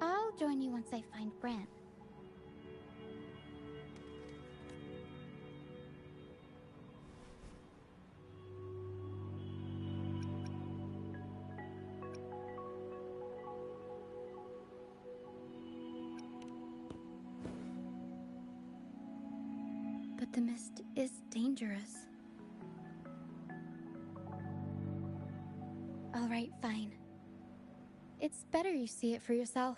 I'll join you once I find Brant. But the mist is dangerous. Alright, fine. It's better you see it for yourself.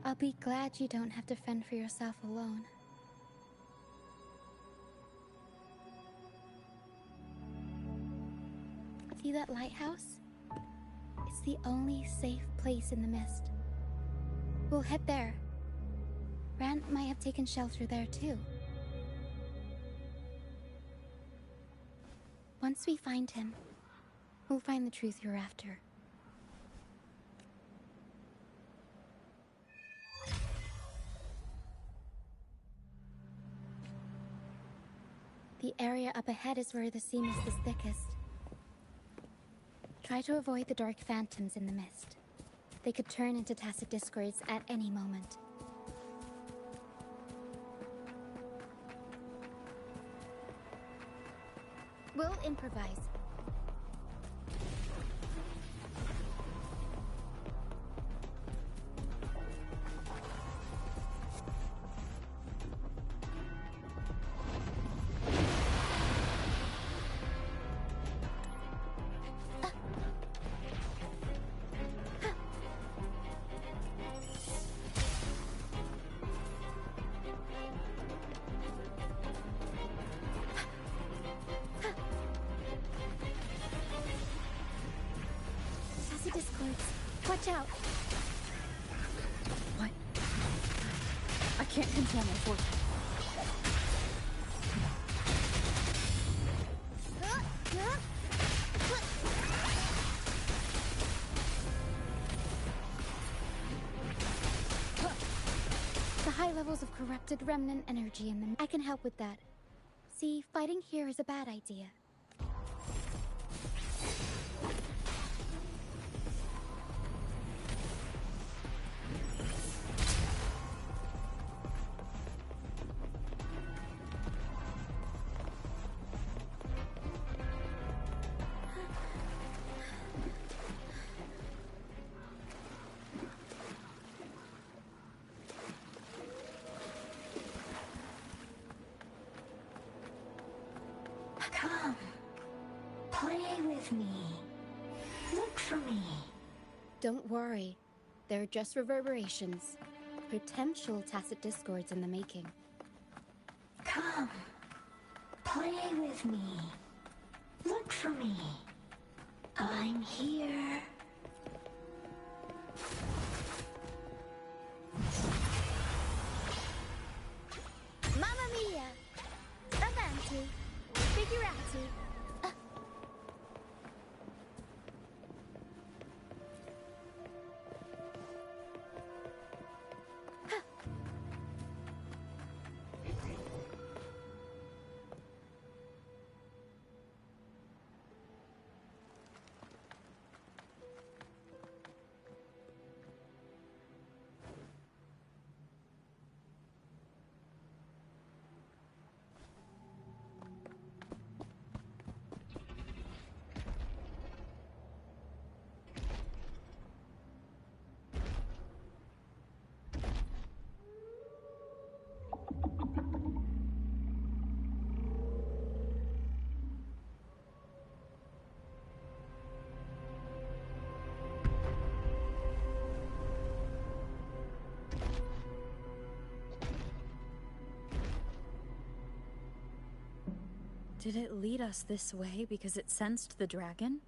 I'll be glad you don't have to fend for yourself alone. See that lighthouse? It's the only safe place in the mist. We'll head there. Brant might have taken shelter there too. Once we find him, we'll find the truth you're after. The area up ahead is where the sea mist is thickest. Try to avoid the dark phantoms in the mist. They could turn into tacit discords at any moment. We'll improvise. Watch out! What? I can't control my force. The high levels of corrupted remnant energy in them. I can help with that. See, fighting here is a bad idea. Come. Play with me. Look for me. Don't worry. They're just reverberations. Potential tacit discords in the making. Come. Play with me. Look for me. I'm here. Mamma mia! Avanti! Figurati! Did it lead us this way because it sensed the dragon?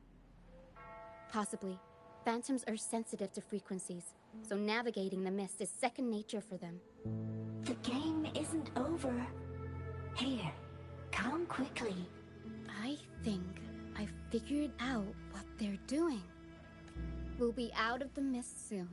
Possibly. Phantoms are sensitive to frequencies, so navigating the mist is second nature for them. The game isn't over. Here, come quickly. I think I figured out what they're doing. We'll be out of the mist soon.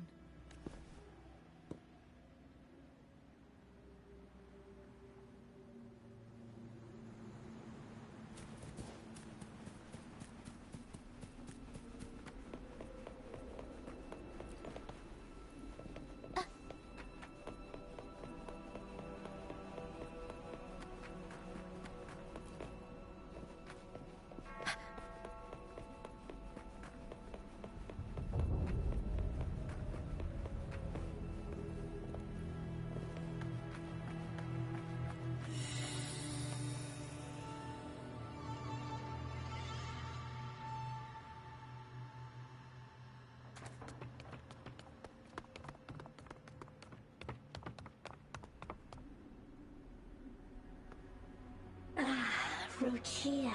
Rochia,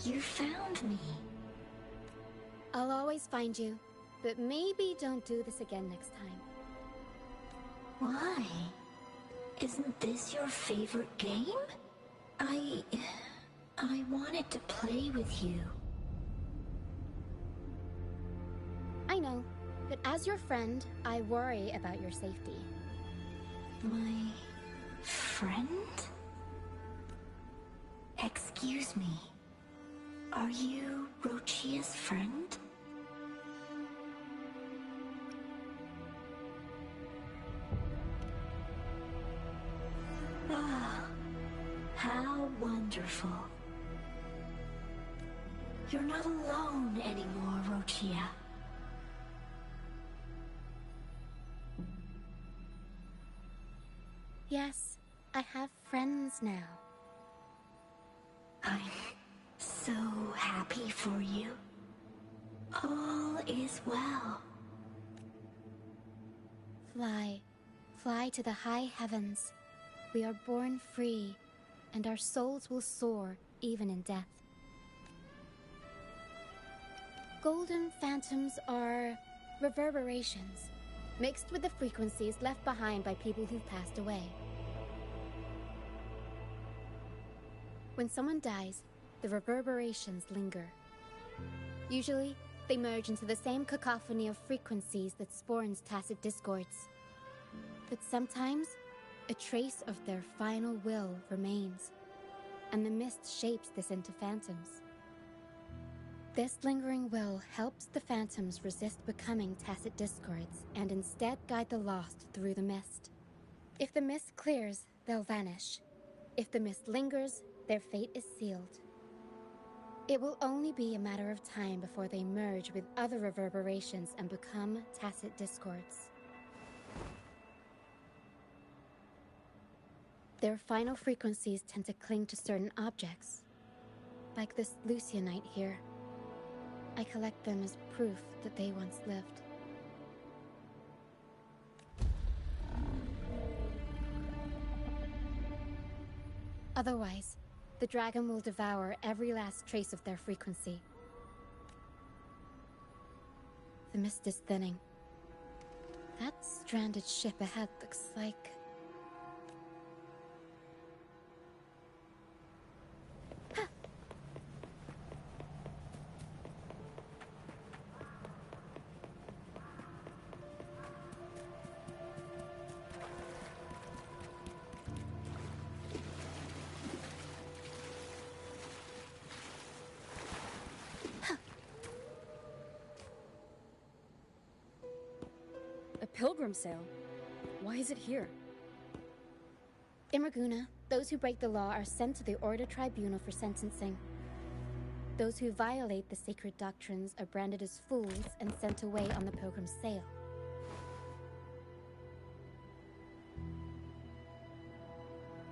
you found me. I'll always find you, but maybe don't do this again next time. Why? Isn't this your favorite game? I wanted to play with you. I know, but as your friend, I worry about your safety. My friend? Excuse me. Are you Rochia's friend? Ah, how wonderful. You're not alone anymore, Rochia. Yes, I have friends now. I'm so happy for you. All is well. Fly. Fly to the high heavens. We are born free, and our souls will soar even in death. Golden phantoms are Reverberations, mixed with the frequencies left behind by people who've passed away. When someone dies, the reverberations linger. Usually, they merge into the same cacophony of frequencies that spawns tacit discords. But sometimes, a trace of their final will remains, and the mist shapes this into phantoms. This lingering will helps the phantoms resist becoming tacit discords and instead guide the lost through the mist. If the mist clears, they'll vanish. If the mist lingers, their fate is sealed. It will only be a matter of time before they merge with other reverberations and become tacit discords. Their final frequencies tend to cling to certain objects, like this Lucianite here. I collect them as proof that they once lived. Otherwise, the dragon will devour every last trace of their frequency. The mist is thinning. That stranded ship ahead looks like... Pilgrim sale? Why is it here? In Raguna, those who break the law are sent to the Order Tribunal for sentencing. Those who violate the sacred doctrines are branded as fools and sent away on the pilgrim sale.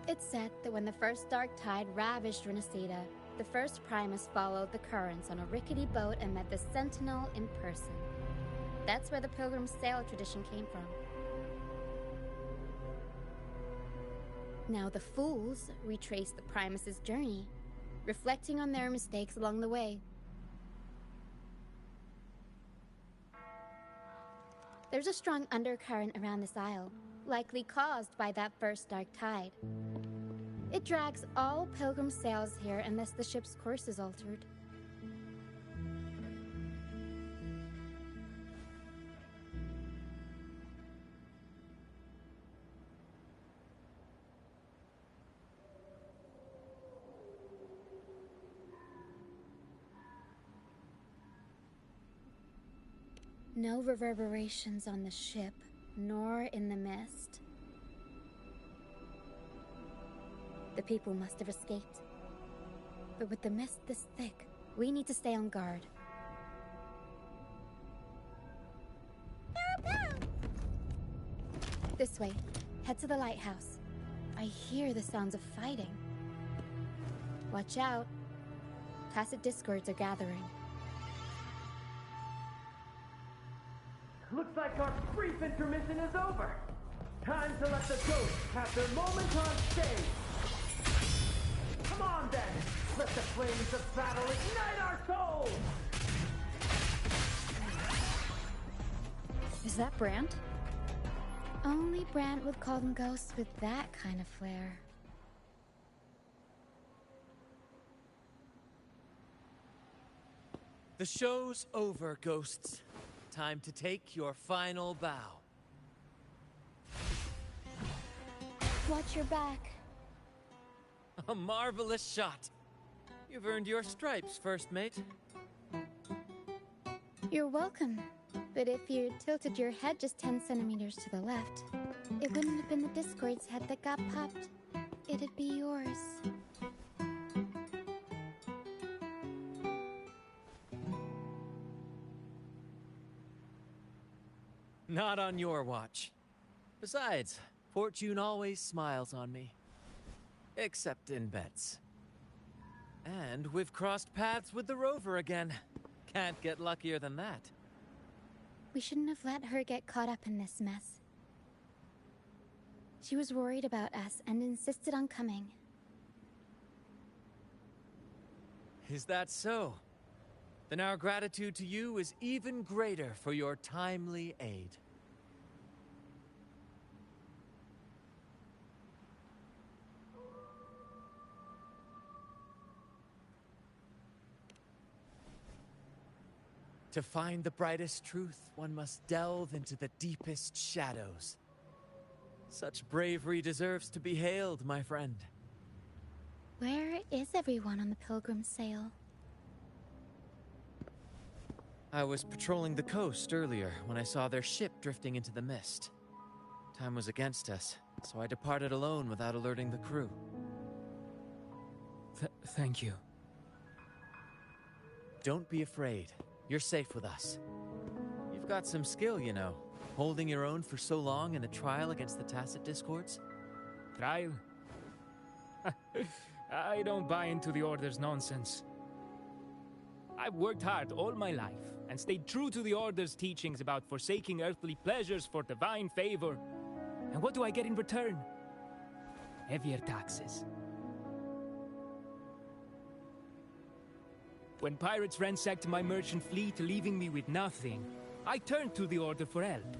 It's said that when the first dark tide ravished Renacida, the first Primus followed the currents on a rickety boat and met the Sentinel in person. That's where the pilgrim sail tradition came from. Now the fools retrace the Primus's journey, reflecting on their mistakes along the way. There's a strong undercurrent around this isle, likely caused by that first dark tide. It drags all pilgrim sails here unless the ship's course is altered. No reverberations on the ship, nor in the mist. The people must have escaped. But with the mist this thick, we need to stay on guard. This way. Head to the lighthouse. I hear the sounds of fighting. Watch out. Tacit discords are gathering. Looks like our brief intermission is over. Time to let the ghosts have their moment on stage. Come on then, let the flames of battle ignite our souls! Is that Brant? Only Brant would call them ghosts with that kind of flair. The show's over, ghosts. Time to take your final bow. Watch your back. A marvelous shot. You've earned your stripes, first mate. You're welcome. But if you tilted your head just 10 centimeters to the left, it wouldn't have been the Discord's head that got popped. It'd be yours. Not on your watch. Besides, fortune always smiles on me. Except in bets. And we've crossed paths with the rover again. Can't get luckier than that. We shouldn't have let her get caught up in this mess. She was worried about us and insisted on coming. Is that so? then our gratitude to you is even greater for your timely aid. To find the brightest truth, one must delve into the deepest shadows. Such bravery deserves to be hailed, my friend. Where is everyone on the Pilgrim sail? I was patrolling the coast earlier when I saw their ship drifting into the mist. Time was against us, so I departed alone without alerting the crew. Thank you. Don't be afraid. You're safe with us. You've got some skill, you know, holding your own for so long in the trial against the Tacit Discords. Trial? I don't buy into the Order's nonsense. I've worked hard all my life and stayed true to the Order's teachings about forsaking earthly pleasures for divine favor. And what do I get in return? Heavier taxes. When pirates ransacked my merchant fleet, leaving me with nothing, I turned to the Order for help.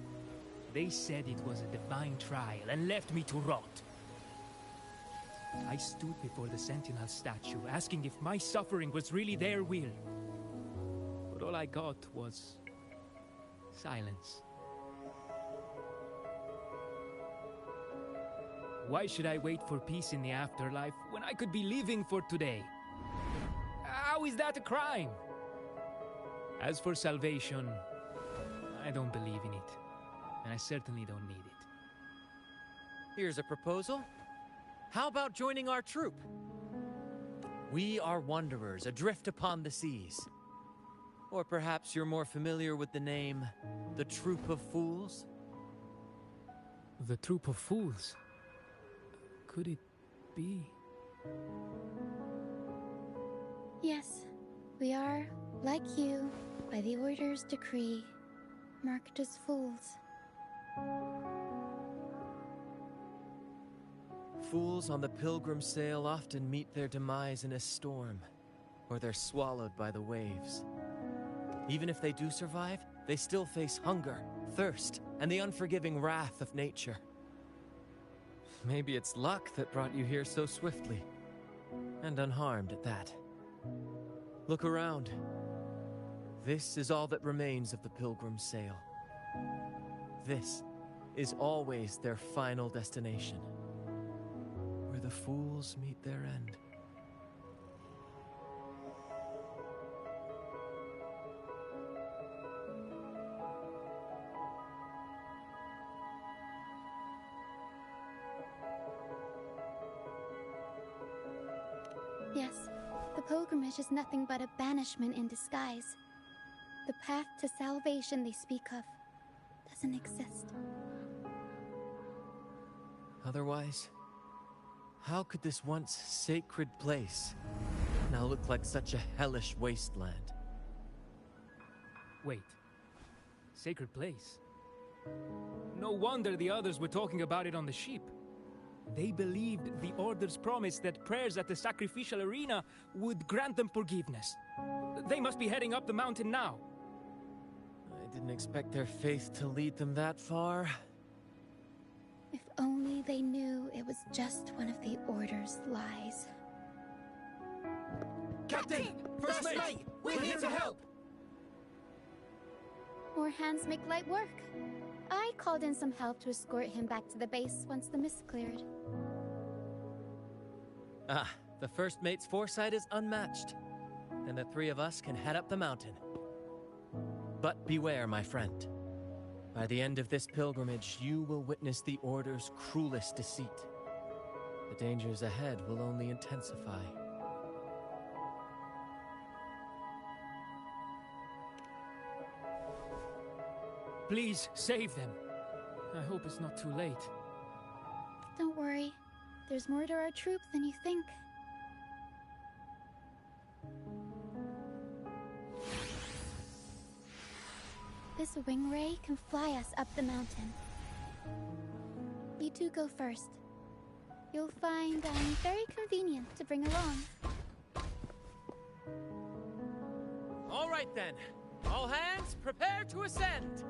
They said it was a divine trial and left me to rot. I stood before the Sentinel statue, asking if my suffering was really their will. But all I got was silence. Why should I wait for peace in the afterlife when I could be living for today? How is that a crime? As for salvation, I don't believe in it. And I certainly don't need it. Here's a proposal. How about joining our troop? We are wanderers adrift upon the seas. Or perhaps you're more familiar with the name, the Troop of Fools? The Troop of Fools? Could it be? Yes, we are, like you, by the Order's decree, marked as fools. Fools on the pilgrim sail often meet their demise in a storm, or they're swallowed by the waves. Even if they do survive, they still face hunger, thirst, and the unforgiving wrath of nature. Maybe it's luck that brought you here so swiftly, and unharmed at that. Look around. This is all that remains of the pilgrim sail. This is always their final destination, where the fools meet their end. Yes, the pilgrimage is nothing but a banishment in disguise. The path to salvation they speak of doesn't exist. Otherwise, how could this once sacred place now look like such a hellish wasteland? Wait. Sacred place? No wonder the others were talking about it on the ship. They believed the Order's promise that prayers at the sacrificial arena would grant them forgiveness. They must be heading up the mountain now. I didn't expect their faith to lead them that far. If only they knew it was just one of the Order's lies. Captain! First Mate! We're here to help! More hands make light work. I called in some help to escort him back to the base once the mist cleared. Ah, the First Mate's foresight is unmatched. Then the three of us can head up the mountain. But beware, my friend. By the end of this pilgrimage, you will witness the Order's cruelest deceit. The dangers ahead will only intensify. Please, save them. I hope it's not too late. Don't worry. There's more to our troop than you think. This wing ray can fly us up the mountain. You two go first. You'll find very convenient to bring along. All right then. All hands, prepare to ascend.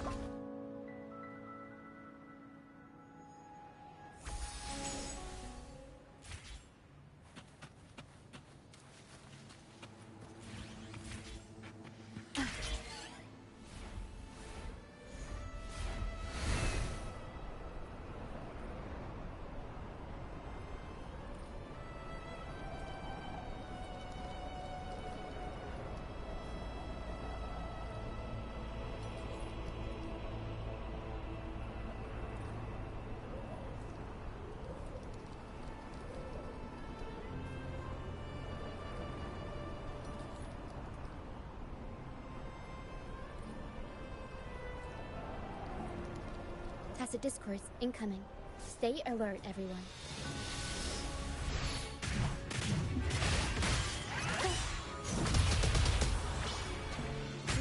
Tacit discourse incoming. Stay alert, everyone.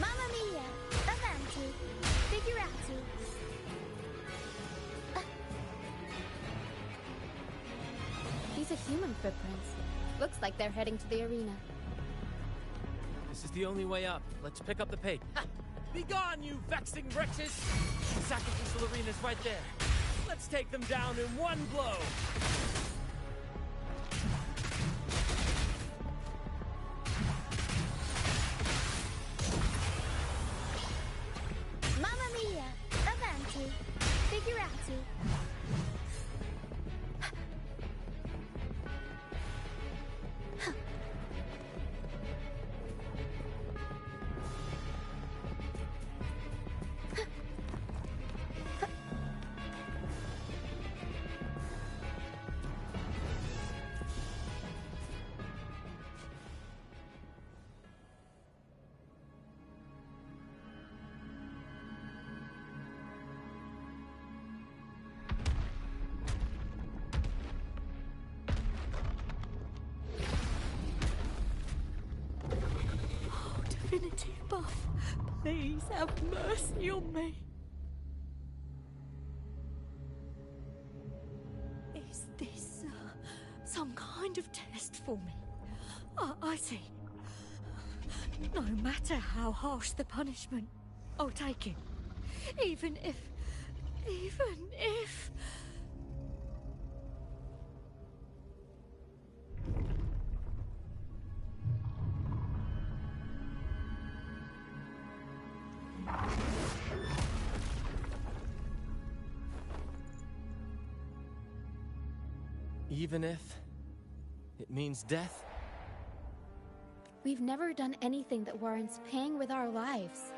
Mamma mia! Avanti! Figurati! These are human footprints. Looks like they're heading to the arena. This is the only way up. Let's pick up the pace. Be gone, you vexing wretches! The sacrificial arena's right there. Let's take them down in one blow! Mamma mia! Avanti! Figurati! Divinity above, please have mercy on me. Is this some kind of test for me? I see. No matter how harsh the punishment, I'll take it. Even if... Even if it means death? We've never done anything that warrants paying with our lives.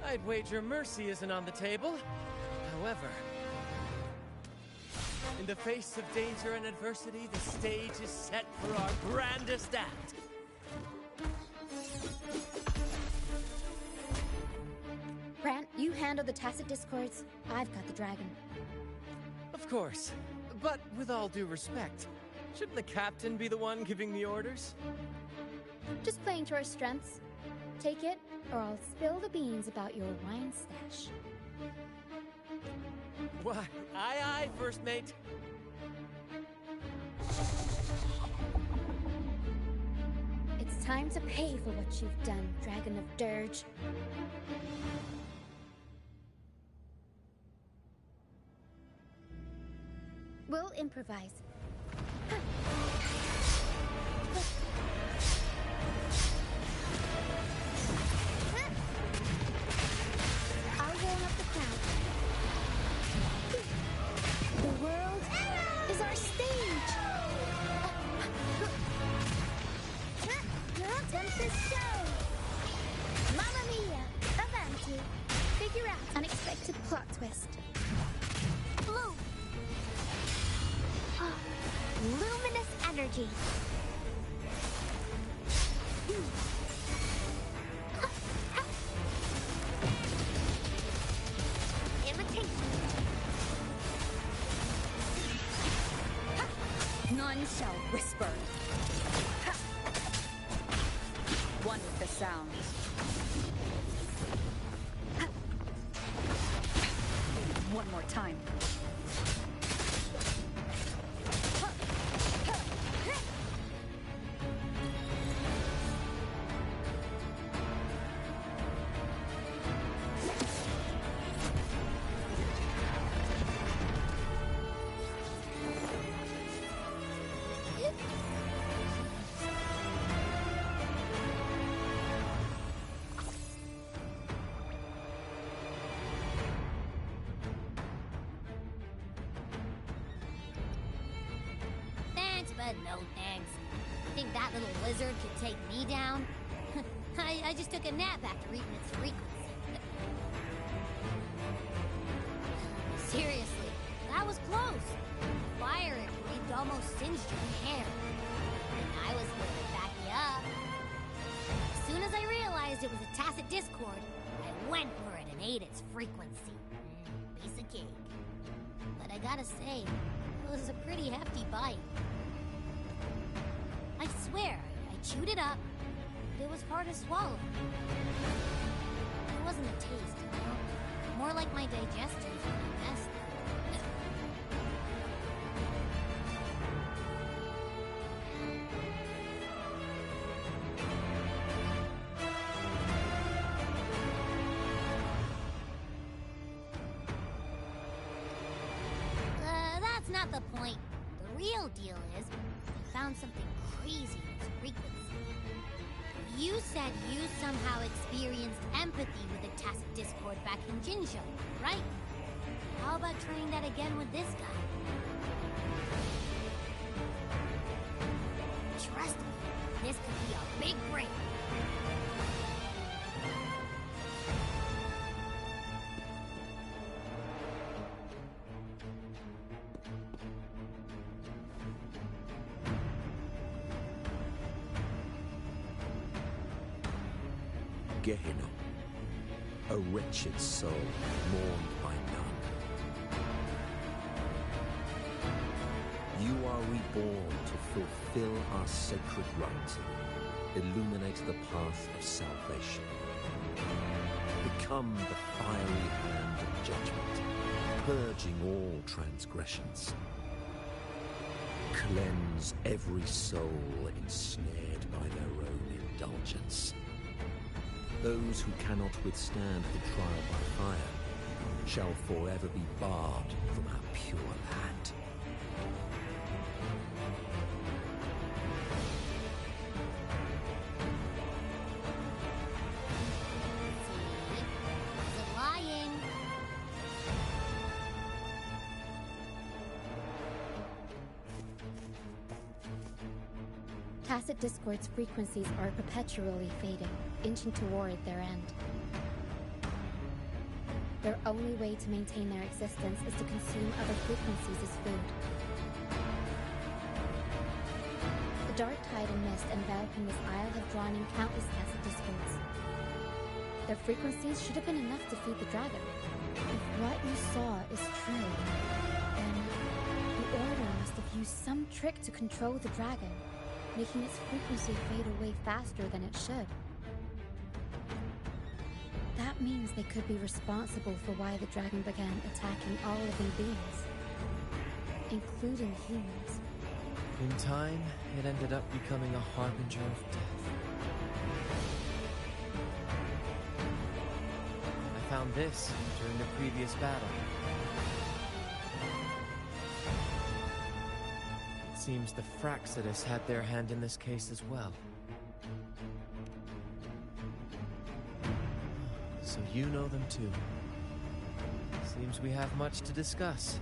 I'd wager mercy isn't on the table. However, in the face of danger and adversity, the stage is set for our grandest act. Brant, you handle the tacit discords. I've got the dragon. Of course, but with all due respect, shouldn't the captain be the one giving the orders? Just playing to our strengths. Take it, or I'll spill the beans about your wine stash. Why, aye, first mate. It's time to pay for what you've done, Dragon of Dirge. We'll improvise. I'll warm up the crowd. The world is our stage! Tempest show! Mamma mia! Avanti! Figure out! Unexpected plot twist. Blue! Luminous energy! Imitation! None shall whisper. One with the sounds. One more time. No thanks. Think that little lizard could take me down? I just took a nap after reading its frequency. Seriously, that was close. The fire it breathed almost singed your hair. And I was here to back you up. As soon as I realized it was a tacit discord, I went for it and ate its frequency. Piece of cake. But I gotta say, it was a pretty hefty bite. I swear, I chewed it up, but it was hard to swallow. It wasn't a taste, you know? More like my digestion's a mess. That's not the point. The real deal is, I found something crazy in its frequency. You said you somehow experienced empathy with the tacit discord back in Jinzhou, right? How about trying that again with this guy? Trust me, this could be a big break. Gehenna, a wretched soul mourned by none. You are reborn to fulfill our sacred rite, illuminate the path of salvation. Become the fiery hand of judgment, purging all transgressions. Cleanse every soul ensnared by their own indulgence. Those who cannot withstand the trial by fire shall forever be barred from our pure land. Tacit discord's frequencies are perpetually fading, inching toward their end. Their only way to maintain their existence is to consume other frequencies as food. The dark tide and mist enveloping this isle have drawn in countless tacit discords. Their frequencies should have been enough to feed the dragon. If what you saw is true, then the Order must have used some trick to control the dragon, making its frequency fade away faster than it should. That means they could be responsible for why the dragon began attacking all living beings, including humans. In time, it ended up becoming a harbinger of death. I found this during the previous battle. Seems the Fraxidus had their hand in this case as well. So you know them too. Seems we have much to discuss.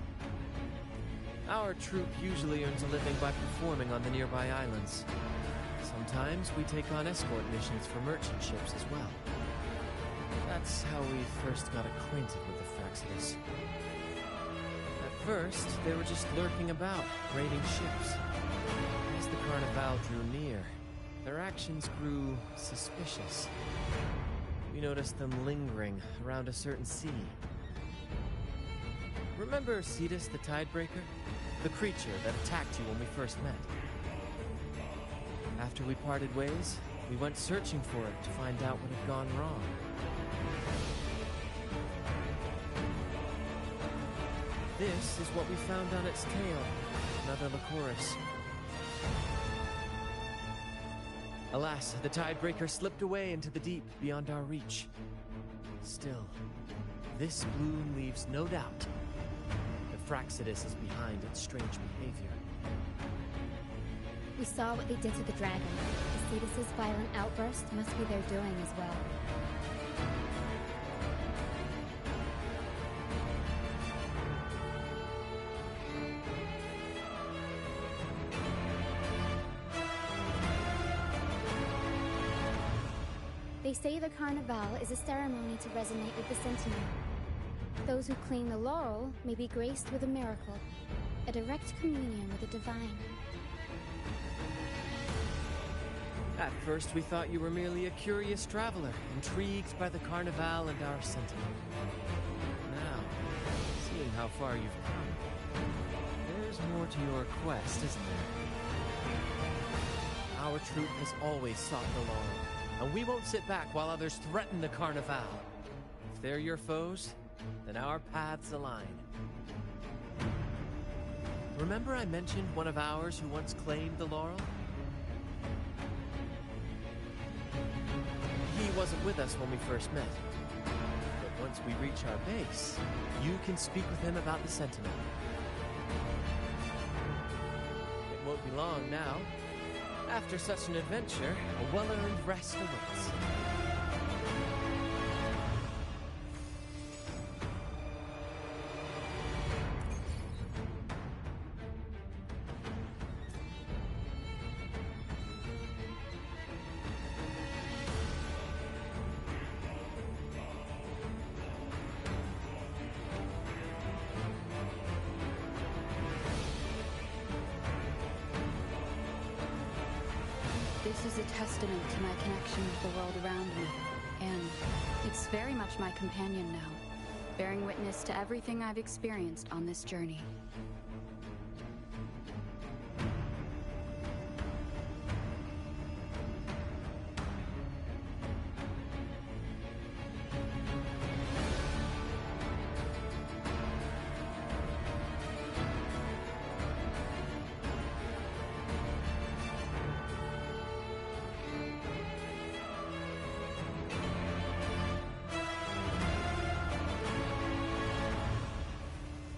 Our troop usually earns a living by performing on the nearby islands. Sometimes we take on escort missions for merchant ships as well. That's how we first got acquainted with the Fraxidus. At first, they were just lurking about, raiding ships. As the Carnival drew near, their actions grew suspicious. We noticed them lingering around a certain sea. Remember Cetus the Tidebreaker? The creature that attacked you when we first met? After we parted ways, we went searching for it to find out what had gone wrong. This is what we found on its tail, another Lycoris. Alas, the Tidebreaker slipped away into the deep beyond our reach. Still, this bloom leaves no doubt. The Fraxidus is behind its strange behavior. We saw what they did to the dragon. Cetus's violent outburst must be their doing as well. They say the Carnival is a ceremony to resonate with the Sentinel. Those who claim the laurel may be graced with a miracle, a direct communion with the divine. At first we thought you were merely a curious traveler, intrigued by the Carnival and our Sentinel. Now, seeing how far you've come, there's more to your quest, isn't there? Our troop has always sought the laurel, and we won't sit back while others threaten the Carnival. If they're your foes, then our paths align. Remember I mentioned one of ours who once claimed the laurel? He wasn't with us when we first met. But once we reach our base, you can speak with him about the Sentinel. It won't be long now. After such an adventure, a well-earned rest awaits. This is a testament to my connection with the world around me, and it's very much my companion now, bearing witness to everything I've experienced on this journey.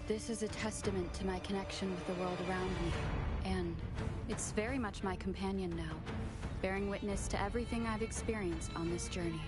This is a testament to my connection with the world around me, and it's very much my companion now, bearing witness to everything I've experienced on this journey.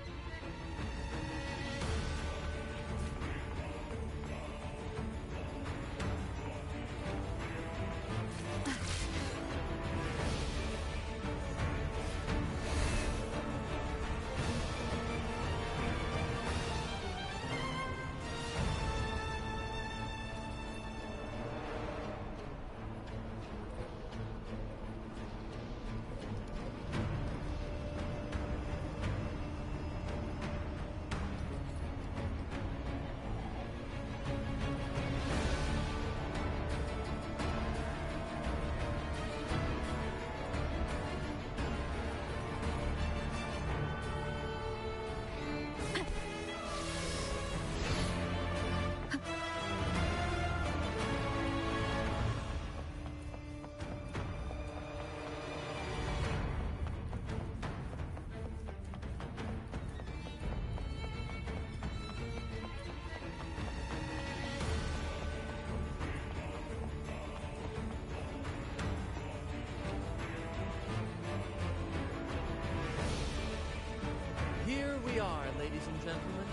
Here we are, ladies and gentlemen.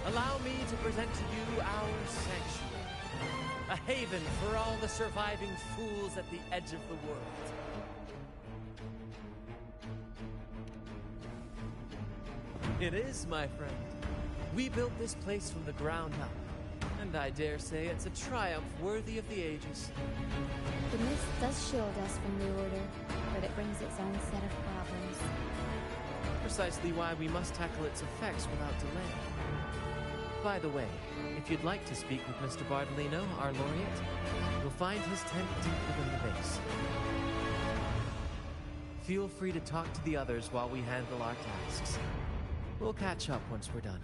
Allow me to present to you our sanctuary. A haven for all the surviving fools at the edge of the world. It is, my friend. We built this place from the ground up, and I dare say it's a triumph worthy of the ages. The mist does shield us from the Order, but it brings its own set of problems. Precisely why we must tackle its effects without delay. By the way, if you'd like to speak with Mr. Bardolino, our laureate, you'll find his tent deep within the base. Feel free to talk to the others while we handle our tasks. We'll catch up once we're done.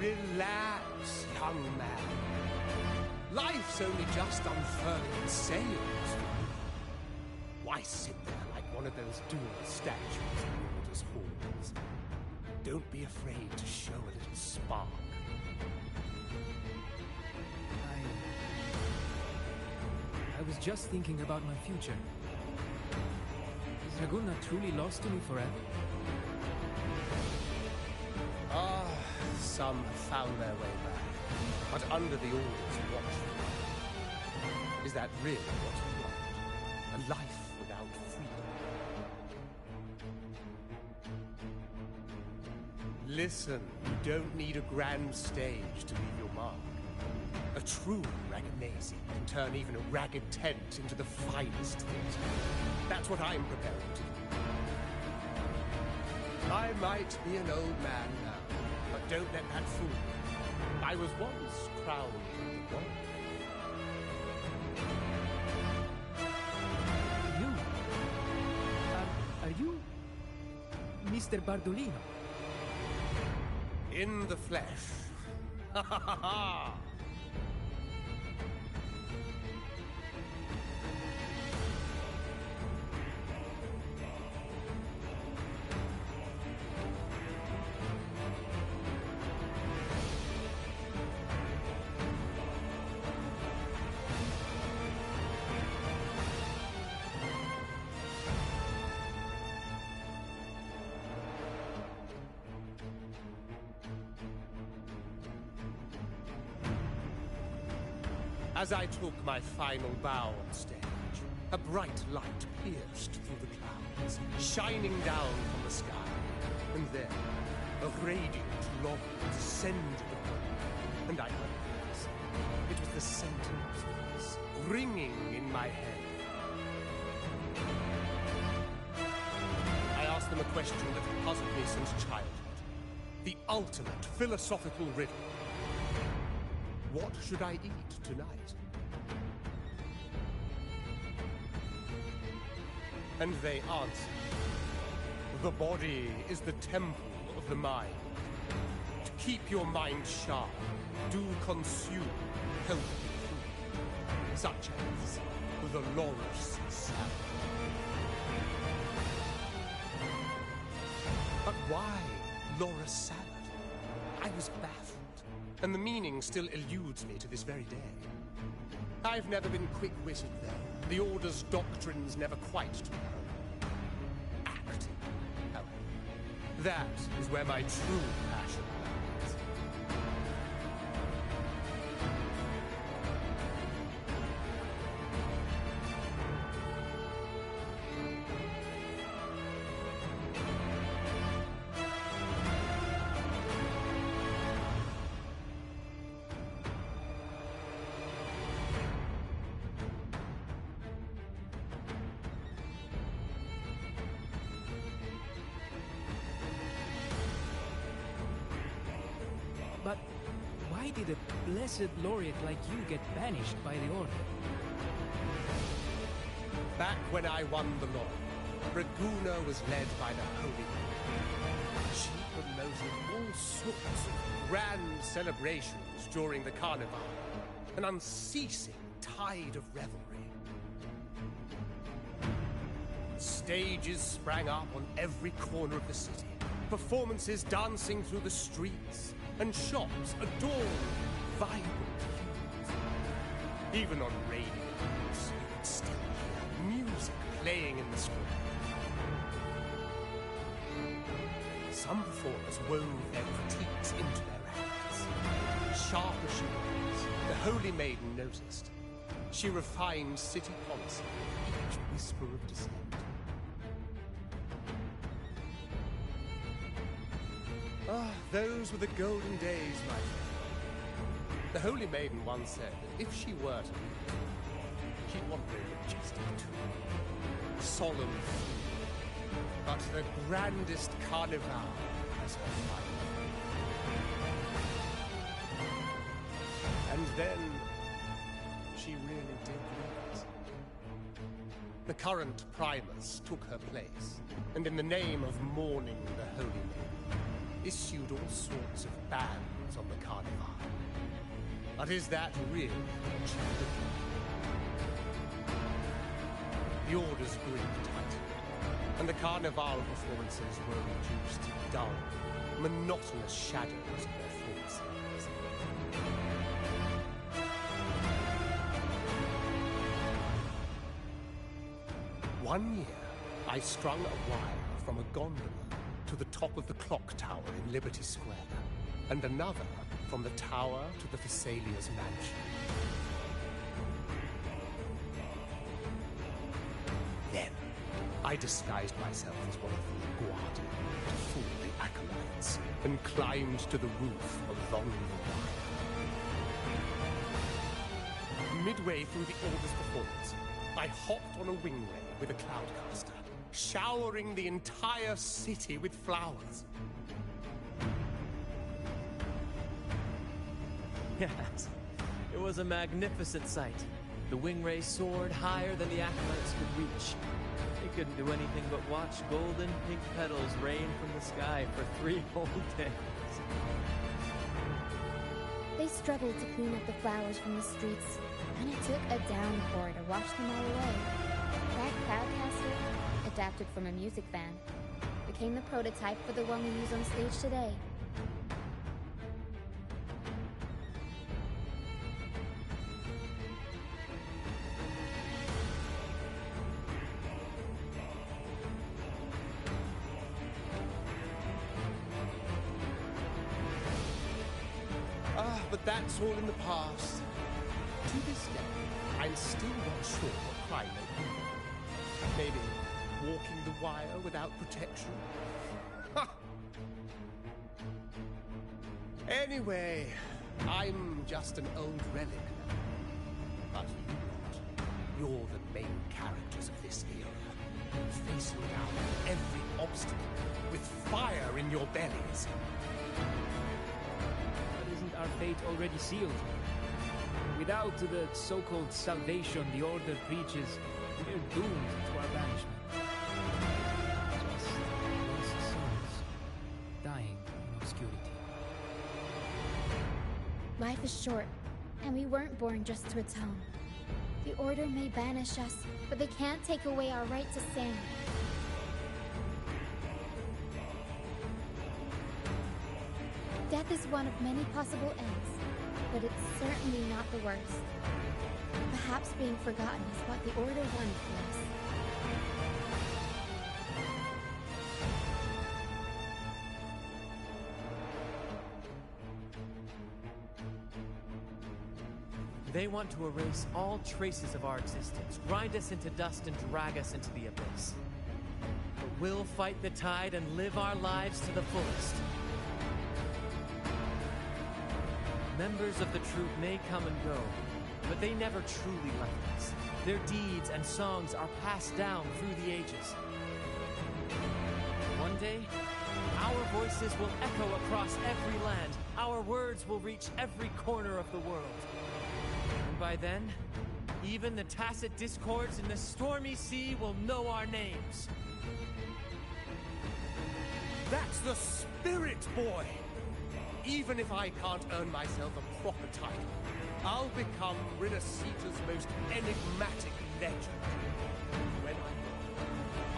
Relax, young man. Life's only just unfurling its sails. Why sit there like one of those dual statues in the Order's halls? Don't be afraid to show a little spark. I was just thinking about my future. Is Raguna truly lost to me forever? Ah, some have found their way back, but under the Order's watchful eye. Is that really what you want? A life without freedom? Listen, you don't need a grand stage to leave your mark. A true Raganesi can turn even a ragged tent into the finest theatre. That's what I'm preparing to do. I might be an old man now, but don't let that fool you. I was once crowned the one. Are you Mr. Bardolino? In the flesh. Ha ha ha ha! As I took my final bow on stage, a bright light pierced through the clouds, shining down from the sky. And then, a radiant laurel descended upon me, and I heard a voice. It was the Sentinel's voice, ringing in my head. I asked them a question that had puzzled me since childhood. The ultimate philosophical riddle. What should I eat tonight? And they answered, the body is the temple of the mind. To keep your mind sharp, do consume healthy food, such as the Loris salad. But why Loris salad? I was baffled. And the meaning still eludes me to this very day. I've never been quick-witted, though. The Order's doctrines never quite took hold. Acting, however, that is where my true passion lies. But why did a blessed laureate like you get banished by the Order? Back when I won the law, Raguna was led by the Holy One. She promoted all sorts of grand celebrations during the Carnival, an unceasing tide of revelry. Stages sprang up on every corner of the city, performances dancing through the streets, and shops adorned with vibrant hues. Even on radio, you could still hear music playing in the square. Some performers wove their critiques into their acts. Sharp as she was, the Holy Maiden noticed. She refined city policy with each whisper of dissent. Ah, those were the golden days, my friend. The Holy Maiden once said that if she were to leave, she'd want no majestic tomb, solemn feud, but the grandest carnival as her final. And then she really did leave us. The current Primus took her place, and in the name of mourning the Holy Maiden, issued all sorts of bans on the Carnival. But is that really what you would have done? The orders gripped tight, and the Carnival performances were reduced to dull, monotonous shadows of their former selves. One year, I strung a wire from a gondola to the top of the clock tower in Liberty Square, and another from the tower to the Thessalia's mansion. Then, I disguised myself as one of the Guardi to fool the acolytes, and climbed to the roof along the wire. Midway through the Order's performance, I hopped on a wingray with a cloudcaster, showering the entire city with flowers. Yes, it was a magnificent sight. The wingray soared higher than the acolytes could reach. They couldn't do anything but watch golden pink petals rain from the sky for 3 whole days. They struggled to clean up the flowers from the streets, and it took a downpour to wash them all away. That cloudcaster, adapted from a music van, became the prototype for the one we use on stage today. But that's all in the past. To this day, I'm still not sure what crime may be. Maybe walking the wire without protection? Ha! Anyway, I'm just an old relic now. But you not. You're the main characters of this era, facing down every obstacle with fire in your bellies. Our fate already sealed. Without the so-called salvation the Order preaches, we're doomed to our banishment. Just lost souls, dying in obscurity. Life is short, and we weren't born just to atone. The Order may banish us, but they can't take away our right to sing. Death is one of many possible ends, but it's certainly not the worst. Perhaps being forgotten is what the Order wanted for us. They want to erase all traces of our existence, grind us into dust and drag us into the abyss. But we'll fight the tide and live our lives to the fullest. Members of the troupe may come and go, but they never truly left us. Their deeds and songs are passed down through the ages. One day, our voices will echo across every land. Our words will reach every corner of the world. And by then, even the tacit discords in the stormy sea will know our names. That's the spirit, boy! Even if I can't earn myself a proper title, I'll become Rinasita's most enigmatic legend. When I'm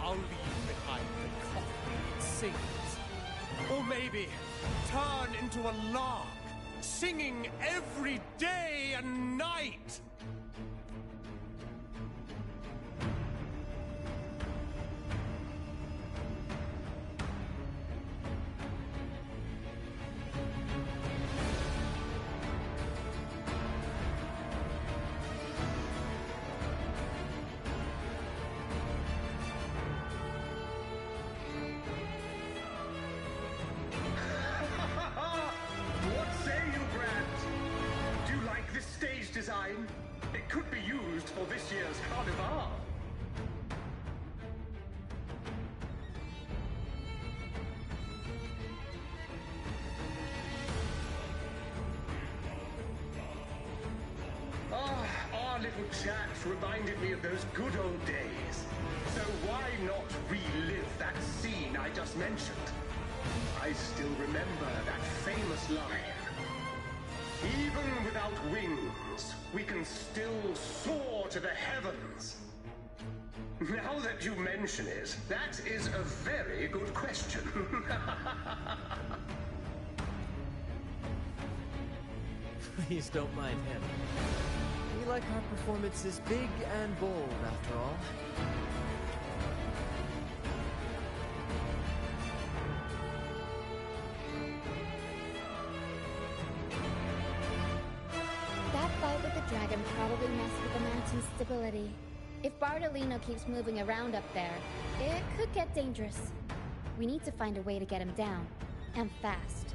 gone, I'll leave behind the coffin that sings. Or maybe turn into a lark, singing every day and night! Design. It could be used for this year's Carnival. Our little chat reminded me of those good old days. So why not relive that scene I just mentioned? I still remember that famous line. Even without wings, we can still soar to the heavens. Now that you mention it, that is a very good question. Please don't mind him. We like our performances big and bold, after all. That fight with the dragon probably messed with the mountain's stability. If Bardolino keeps moving around up there, it could get dangerous. We need to find a way to get him down, and fast.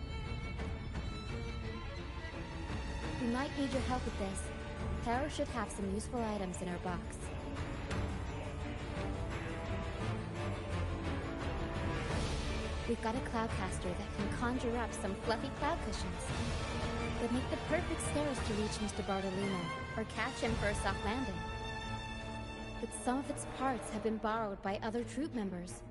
We might need your help with this. Taro should have some useful items in her box. We've got a cloudcaster that can conjure up some fluffy cloud cushions that make the perfect stairs to reach Mr. Bardolino, or catch him for a soft landing. But some of its parts have been borrowed by other troop members.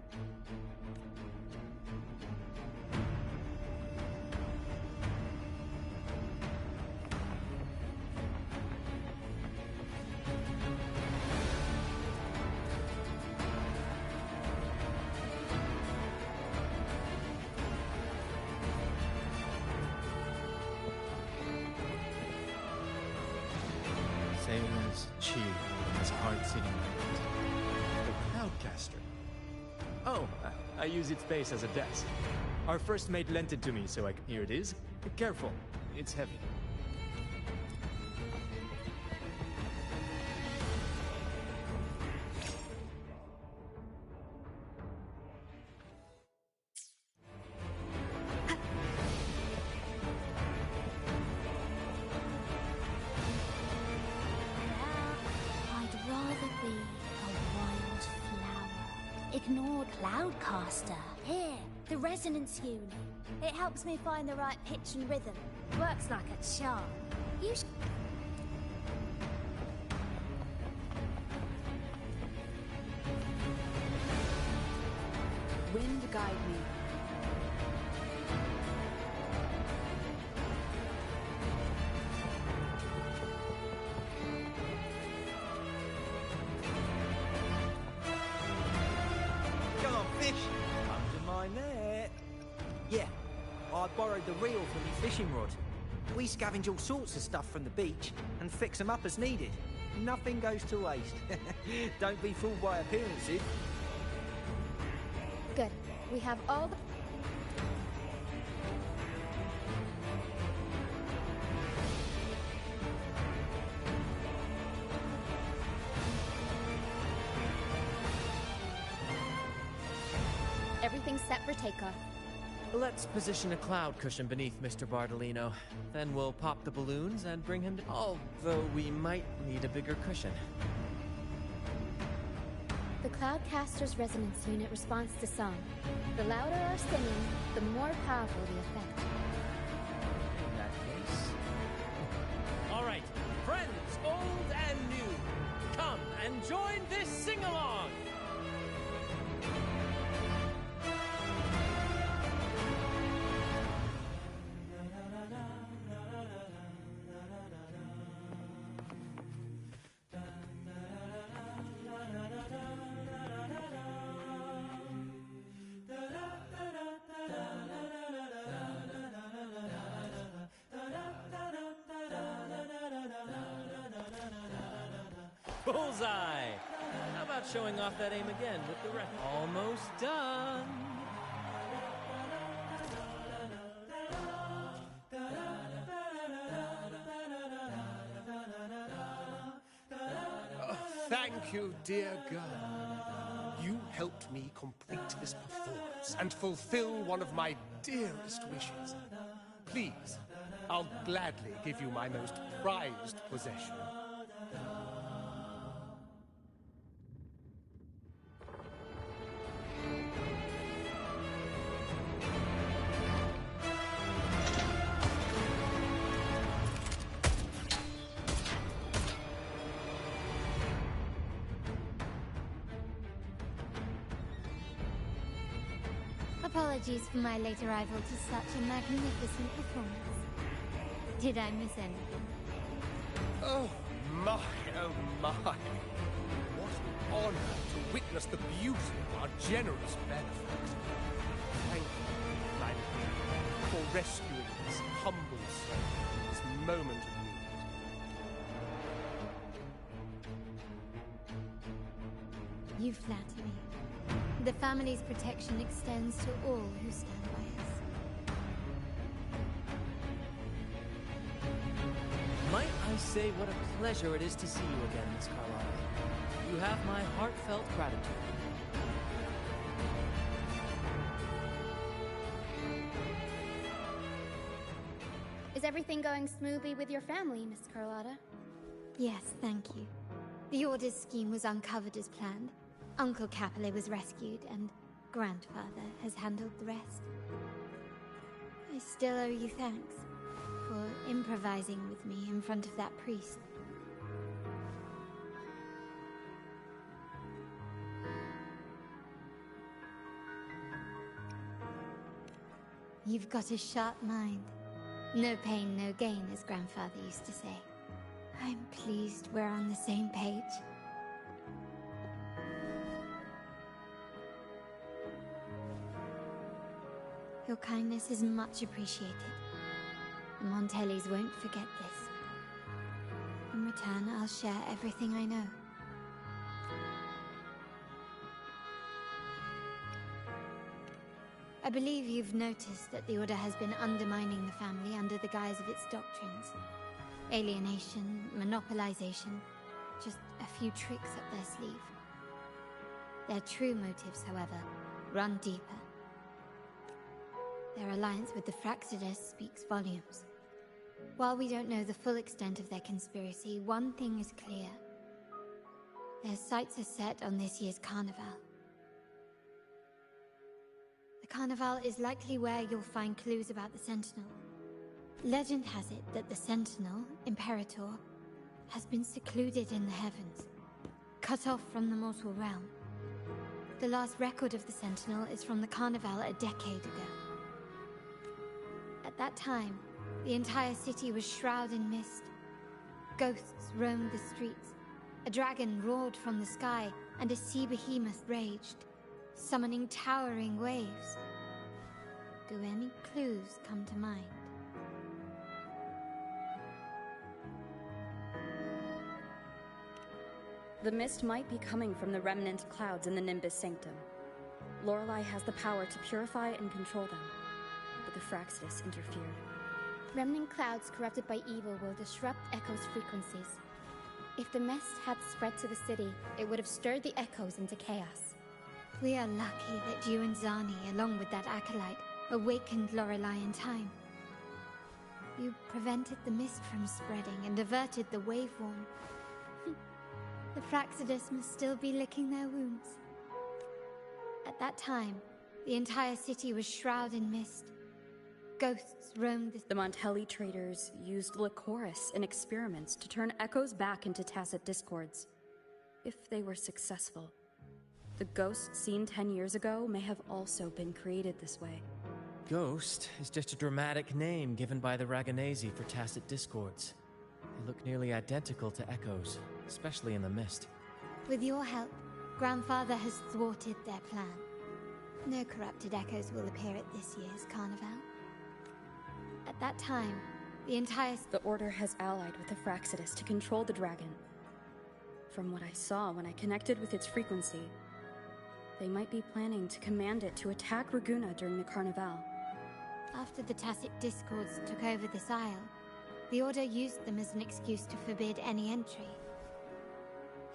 Sailors cheer as hard-sitting knights. The Cloudcaster. Oh, I use its base as a desk. Our first mate lent it to me, so here it is. Be careful, it's heavy. I'd rather be a wild flower. Ignored Cloudcaster. Here, the resonance unit. It helps me find the right pitch and rhythm. Works like a charm. You sh- Wind guide me. Come on, fish! Come to my net. Yeah, I borrowed the reel from my fishing rod. We scavenge all sorts of stuff from the beach and fix them up as needed. Nothing goes to waste. Don't be fooled by appearances. Good. We have all the... Everything's set for takeoff. Let's position a cloud cushion beneath Mr. Bardolino. Then we'll pop the balloons and bring him to... Although we might need a bigger cushion. The Cloudcaster's resonance unit responds to song. The louder our singing, the more powerful the effect. In that case... All right, friends, old and new, come and join this sing-along! Bullseye! How about showing off that aim again with the rest? Almost done! Thank you, dear girl. You helped me complete this performance and fulfill one of my dearest wishes. Please, I'll gladly give you my most prized possession. Apologies for my late arrival to such a magnificent performance. Did I miss anything? Oh my, oh my. What an honor to witness the beauty of our generous benefactor. Thank you, my lord, for rescuing this humble soul in this moment of need. You flatter me. The family's protection extends to all who stand by us. Might I say what a pleasure it is to see you again, Miss Carlotta. You have my heartfelt gratitude. Is everything going smoothly with your family, Miss Carlotta? Yes, thank you. The Order's scheme was uncovered as planned. Uncle Capilet was rescued, and Grandfather has handled the rest. I still owe you thanks for improvising with me in front of that priest. You've got a sharp mind. No pain, no gain, as Grandfather used to say. I'm pleased we're on the same page. Your kindness is much appreciated. The Montellis won't forget this. In return, I'll share everything I know. I believe you've noticed that the Order has been undermining the family under the guise of its doctrines. Alienation, monopolization, just a few tricks up their sleeve. Their true motives, however, run deeper. Their alliance with the Fraxidus speaks volumes. While we don't know the full extent of their conspiracy, one thing is clear. Their sights are set on this year's carnival. The carnival is likely where you'll find clues about the Sentinel. Legend has it that the Sentinel, Imperator, has been secluded in the heavens, cut off from the mortal realm. The last record of the Sentinel is from the carnival a decade ago. At that time, the entire city was shrouded in mist. Ghosts roamed the streets. A dragon roared from the sky, and a sea behemoth raged, summoning towering waves. Do any clues come to mind? The mist might be coming from the remnant clouds in the Nimbus Sanctum. Lorelei has the power to purify and control them, but the Fraxidus interfered. Remnant clouds corrupted by evil will disrupt Echo's frequencies. If the mist had spread to the city, it would have stirred the Echoes into chaos. We are lucky that you and Zani, along with that acolyte, awakened Lorelei in time. You prevented the mist from spreading and averted the waveworn. The Fraxidus must still be licking their wounds. At that time, the entire city was shrouded in mist. Ghosts roamed The Montelli traders used Lycoris in experiments to turn echoes back into tacit discords. If they were successful, the ghosts seen 10 years ago may have also been created this way. Ghost is just a dramatic name given by the Raganesi for tacit discords. They look nearly identical to echoes, especially in the mist. With your help, Grandfather has thwarted their plan. No corrupted echoes will appear at this year's carnival. At that time, the Order has allied with the Fraxidus to control the dragon. From what I saw when I connected with its frequency, they might be planning to command it to attack Raguna during the carnival. After the tacit discords took over this isle, the Order used them as an excuse to forbid any entry.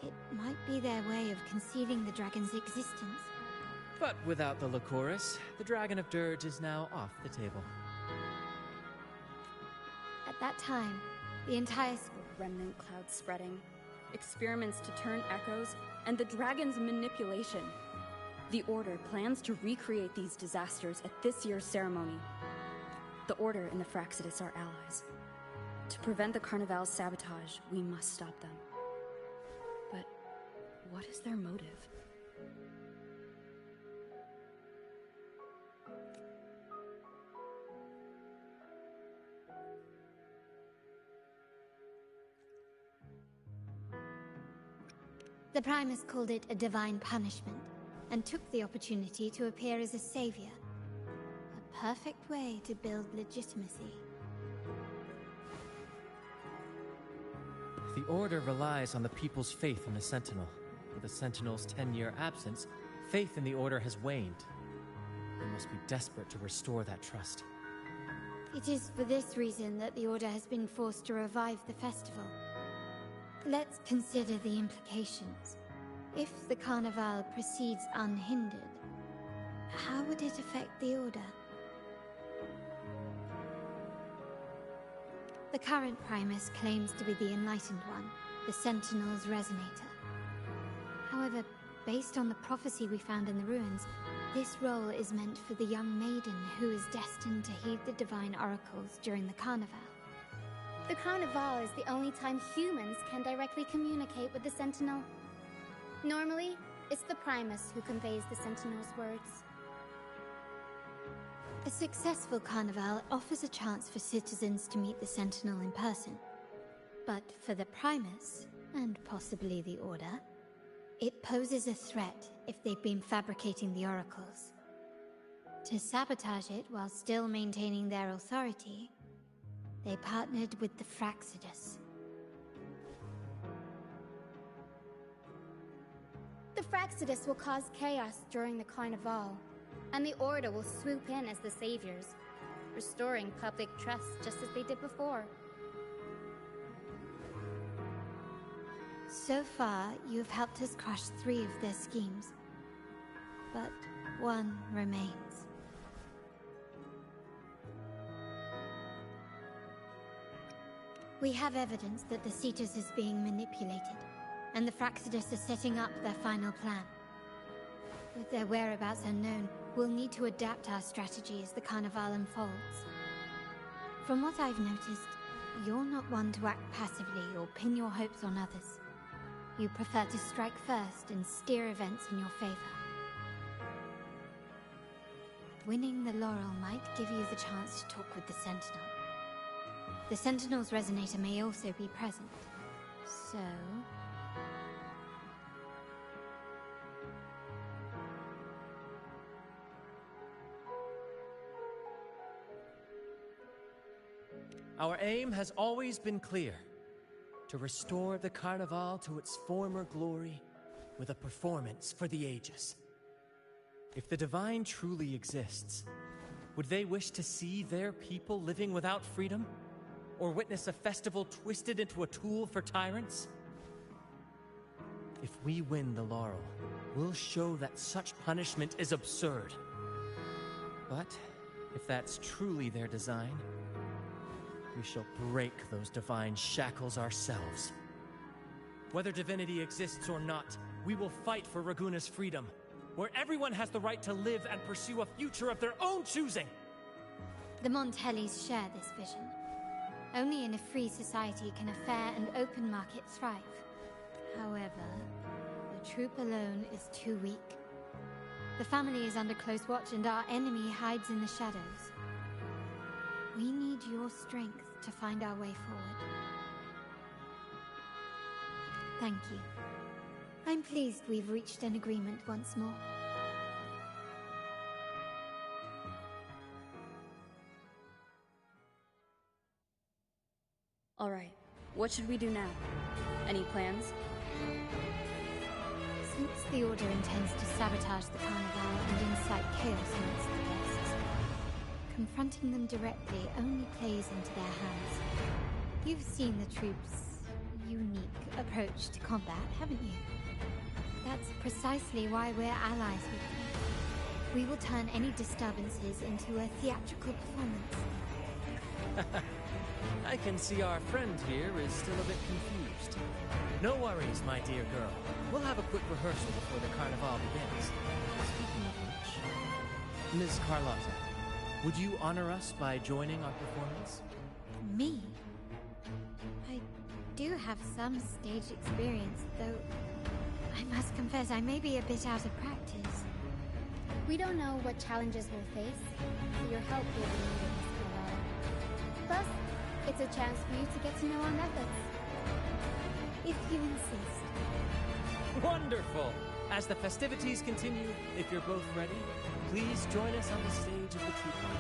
It might be their way of concealing the dragon's existence. But without the Lycoris, the Dragon of Dirge is now off the table. At that time, the entire remnant cloud spreading, experiments to turn echoes, and the dragon's manipulation. The Order plans to recreate these disasters at this year's ceremony. The Order and the Fraxidus are allies. To prevent the Carnival's sabotage, we must stop them. But what is their motive? The Primus called it a divine punishment, and took the opportunity to appear as a savior. A perfect way to build legitimacy. The Order relies on the people's faith in the Sentinel. With the Sentinel's 10-year absence, faith in the Order has waned. We must be desperate to restore that trust. It is for this reason that the Order has been forced to revive the festival. Let's consider the implications. If the Carnival proceeds unhindered, how would it affect the Order? The current Primus claims to be the Enlightened One, the Sentinel's Resonator. However, based on the prophecy we found in the ruins, this role is meant for the young maiden who is destined to heed the divine oracles during the Carnival. The Carnival is the only time humans can directly communicate with the Sentinel. Normally, it's the Primus who conveys the Sentinel's words. A successful Carnival offers a chance for citizens to meet the Sentinel in person. But for the Primus, and possibly the Order, it poses a threat if they've been fabricating the oracles. To sabotage it while still maintaining their authority, they partnered with the Fraxidus. The Fraxidus will cause chaos during the Carnival, and the Order will swoop in as the saviors, restoring public trust just as they did before. So far, you have helped us crush 3 of their schemes, but one remains. We have evidence that the Cetus is being manipulated, and the Fraxidus are setting up their final plan. With their whereabouts unknown, we'll need to adapt our strategy as the Carnival unfolds. From what I've noticed, you're not one to act passively or pin your hopes on others. You prefer to strike first and steer events in your favor. Winning the laurel might give you the chance to talk with the Sentinel. The Sentinel's Resonator may also be present, so... Our aim has always been clear. To restore the Carnival to its former glory with a performance for the ages. If the Divine truly exists, would they wish to see their people living without freedom? Or witness a festival twisted into a tool for tyrants? If we win the laurel, we'll show that such punishment is absurd. But if that's truly their design, we shall break those divine shackles ourselves. Whether divinity exists or not, we will fight for Raguna's freedom, where everyone has the right to live and pursue a future of their own choosing. The Montellis share this vision. Only in a free society can a fair and open market thrive. However, the troop alone is too weak. The family is under close watch and our enemy hides in the shadows. We need your strength to find our way forward. Thank you. I'm pleased we've reached an agreement once more. All right, what should we do now? Any plans? Since the Order intends to sabotage the Carnival and incite chaos amongst the guests, confronting them directly only plays into their hands. You've seen the troops' unique approach to combat, haven't you? That's precisely why we're allies with them. We will turn any disturbances into a theatrical performance. I can see our friend here is still a bit confused. No worries, my dear girl. We'll have a quick rehearsal before the Carnival begins. Speaking of which, Ms. Carlotta, would you honor us by joining our performance? Me? I do have some stage experience, though I must confess I may be a bit out of practice. We don't know what challenges we'll face, so your help will be needed, Miss Carlotta. Plus, it's a chance for you to get to know our methods. if you insist. Wonderful! As the festivities continue, if you're both ready, please join us on the stage of the Troop Party.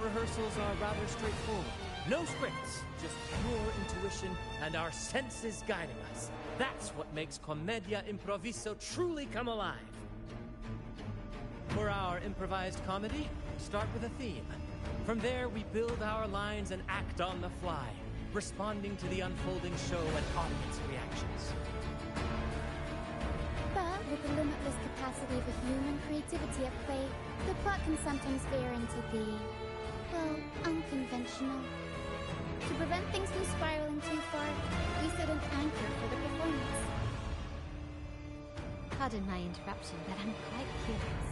Rehearsals are rather straightforward. No scripts, just pure intuition and our senses guiding us. That's what makes Commedia Improviso truly come alive. For our improvised comedy, we start with a theme. From there, we build our lines and act on the fly, responding to the unfolding show and audience reactions. But with the limitless capacity of a human creativity at play, the plot can sometimes veer into the unconventional. To prevent things from spiraling too far, we set an anchor for the performance. Pardon my interruption, but I'm quite curious.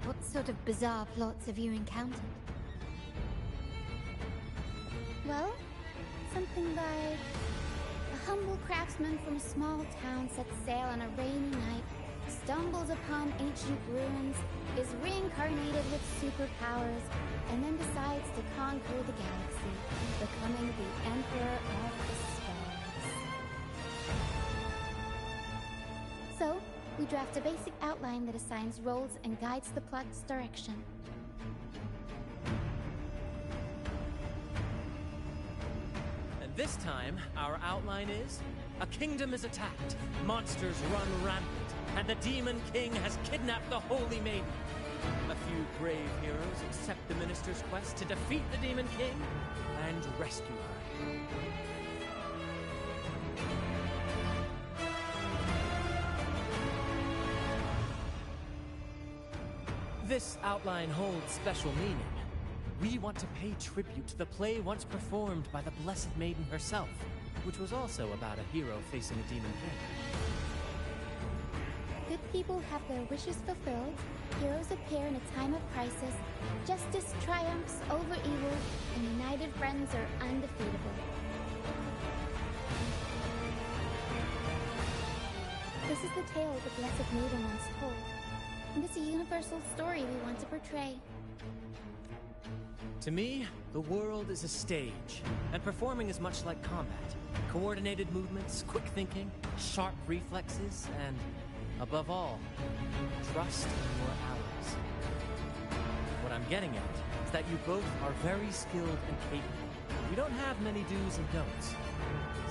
What sort of bizarre plots have you encountered? Well, something like a humble craftsman from a small town sets sail on a rainy night, stumbles upon ancient ruins, is reincarnated with superpowers, and then decides to conquer the galaxy, becoming the Emperor of the Stars. So, we draft a basic outline that assigns roles and guides the plot's direction. And this time, our outline is: a kingdom is attacked, monsters run rampant, and the Demon King has kidnapped the Holy Maiden. A few brave heroes accept the Minister's quest to defeat the Demon King and rescue her. This outline holds special meaning. We want to pay tribute to the play once performed by the Blessed Maiden herself, which was also about a hero facing a Demon King. Good people have their wishes fulfilled, heroes appear in a time of crisis, justice triumphs over evil, and united friends are undefeatable. This is the tale the Blessed Maiden once told, and it's a universal story we want to portray. To me, the world is a stage, and performing is much like combat. Coordinated movements, quick thinking, sharp reflexes, and above all, trust in your allies. What I'm getting at is that you both are very skilled and capable. We don't have many do's and don'ts.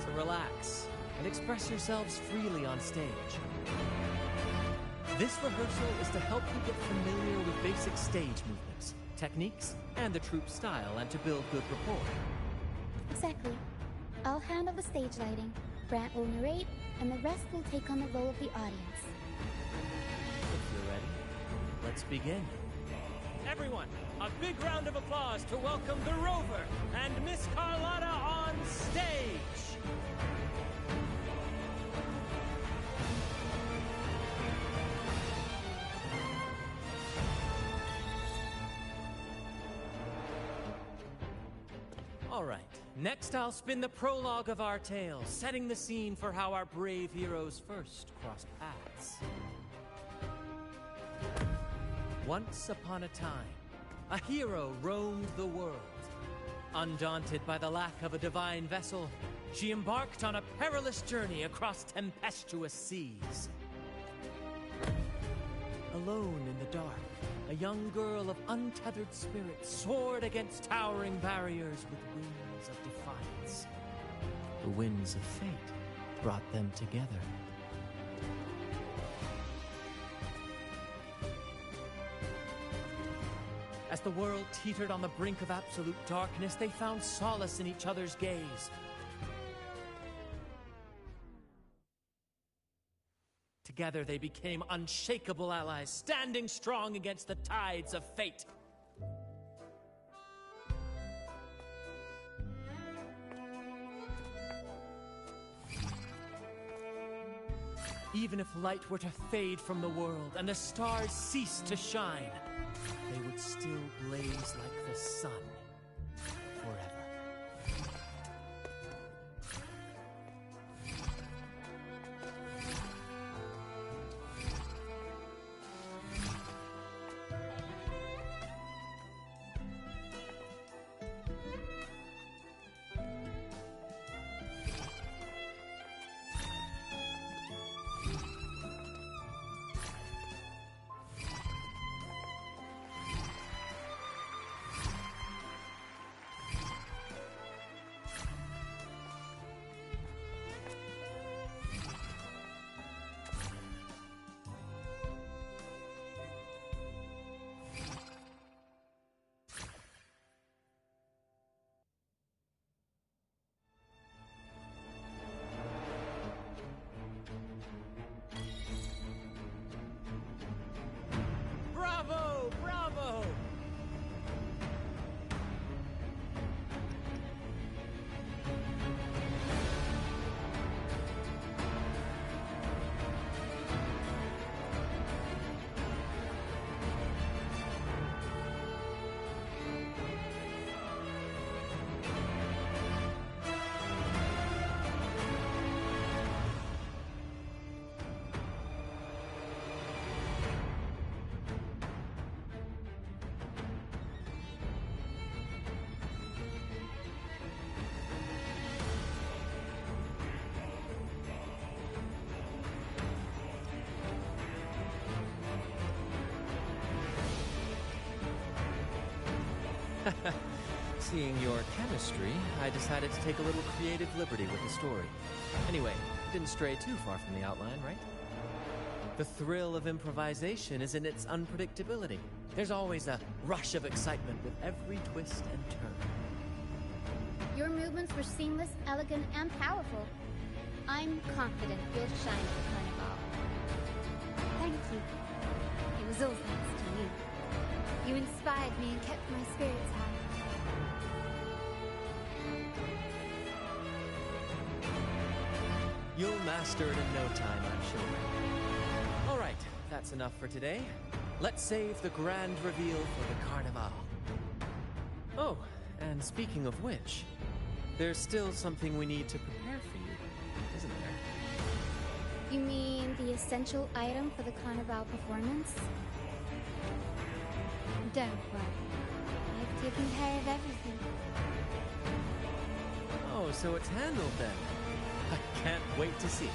So relax and express yourselves freely on stage. This rehearsal is to help you get familiar with basic stage movements, techniques, and the troupe style, and to build good rapport. Exactly. I'll handle the stage lighting, Brant will narrate, and the rest will take on the role of the audience. If you're ready, let's begin. Everyone, a big round of applause to welcome the Rover and Miss Carlotta on stage! All right, next I'll spin the prologue of our tale, setting the scene for how our brave heroes first crossed paths. Once upon a time, a hero roamed the world. Undaunted by the lack of a divine vessel, she embarked on a perilous journey across tempestuous seas. Alone in the dark, a young girl of untethered spirit soared against towering barriers with wings of defiance. The winds of fate brought them together. As the world teetered on the brink of absolute darkness, they found solace in each other's gaze. Together they became unshakable allies, standing strong against the tides of fate. Even if light were to fade from the world and the stars cease to shine, they would still blaze like the sun forever. Bravo! Bravo! Seeing your chemistry, I decided to take a little creative liberty with the story. Anyway, it didn't stray too far from the outline, right? The thrill of improvisation is in its unpredictability. There's always a rush of excitement with every twist and turn. Your movements were seamless, elegant, and powerful. I'm confident you'll shine at the carnival. Thank you. It was all thanks to you. You inspired me and kept my spirits high. You'll master it in no time, I'm sure. All right, that's enough for today. Let's save the grand reveal for the Carnival. Oh, and speaking of which, there's still something we need to prepare for you, isn't there? You mean the essential item for the carnival performance? Don't worry. I've taken care of everything. Oh, so it's handled then. I can't wait to see it.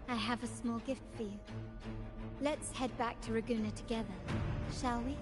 I have a small gift for you. Let's head back to Raguna together, shall we?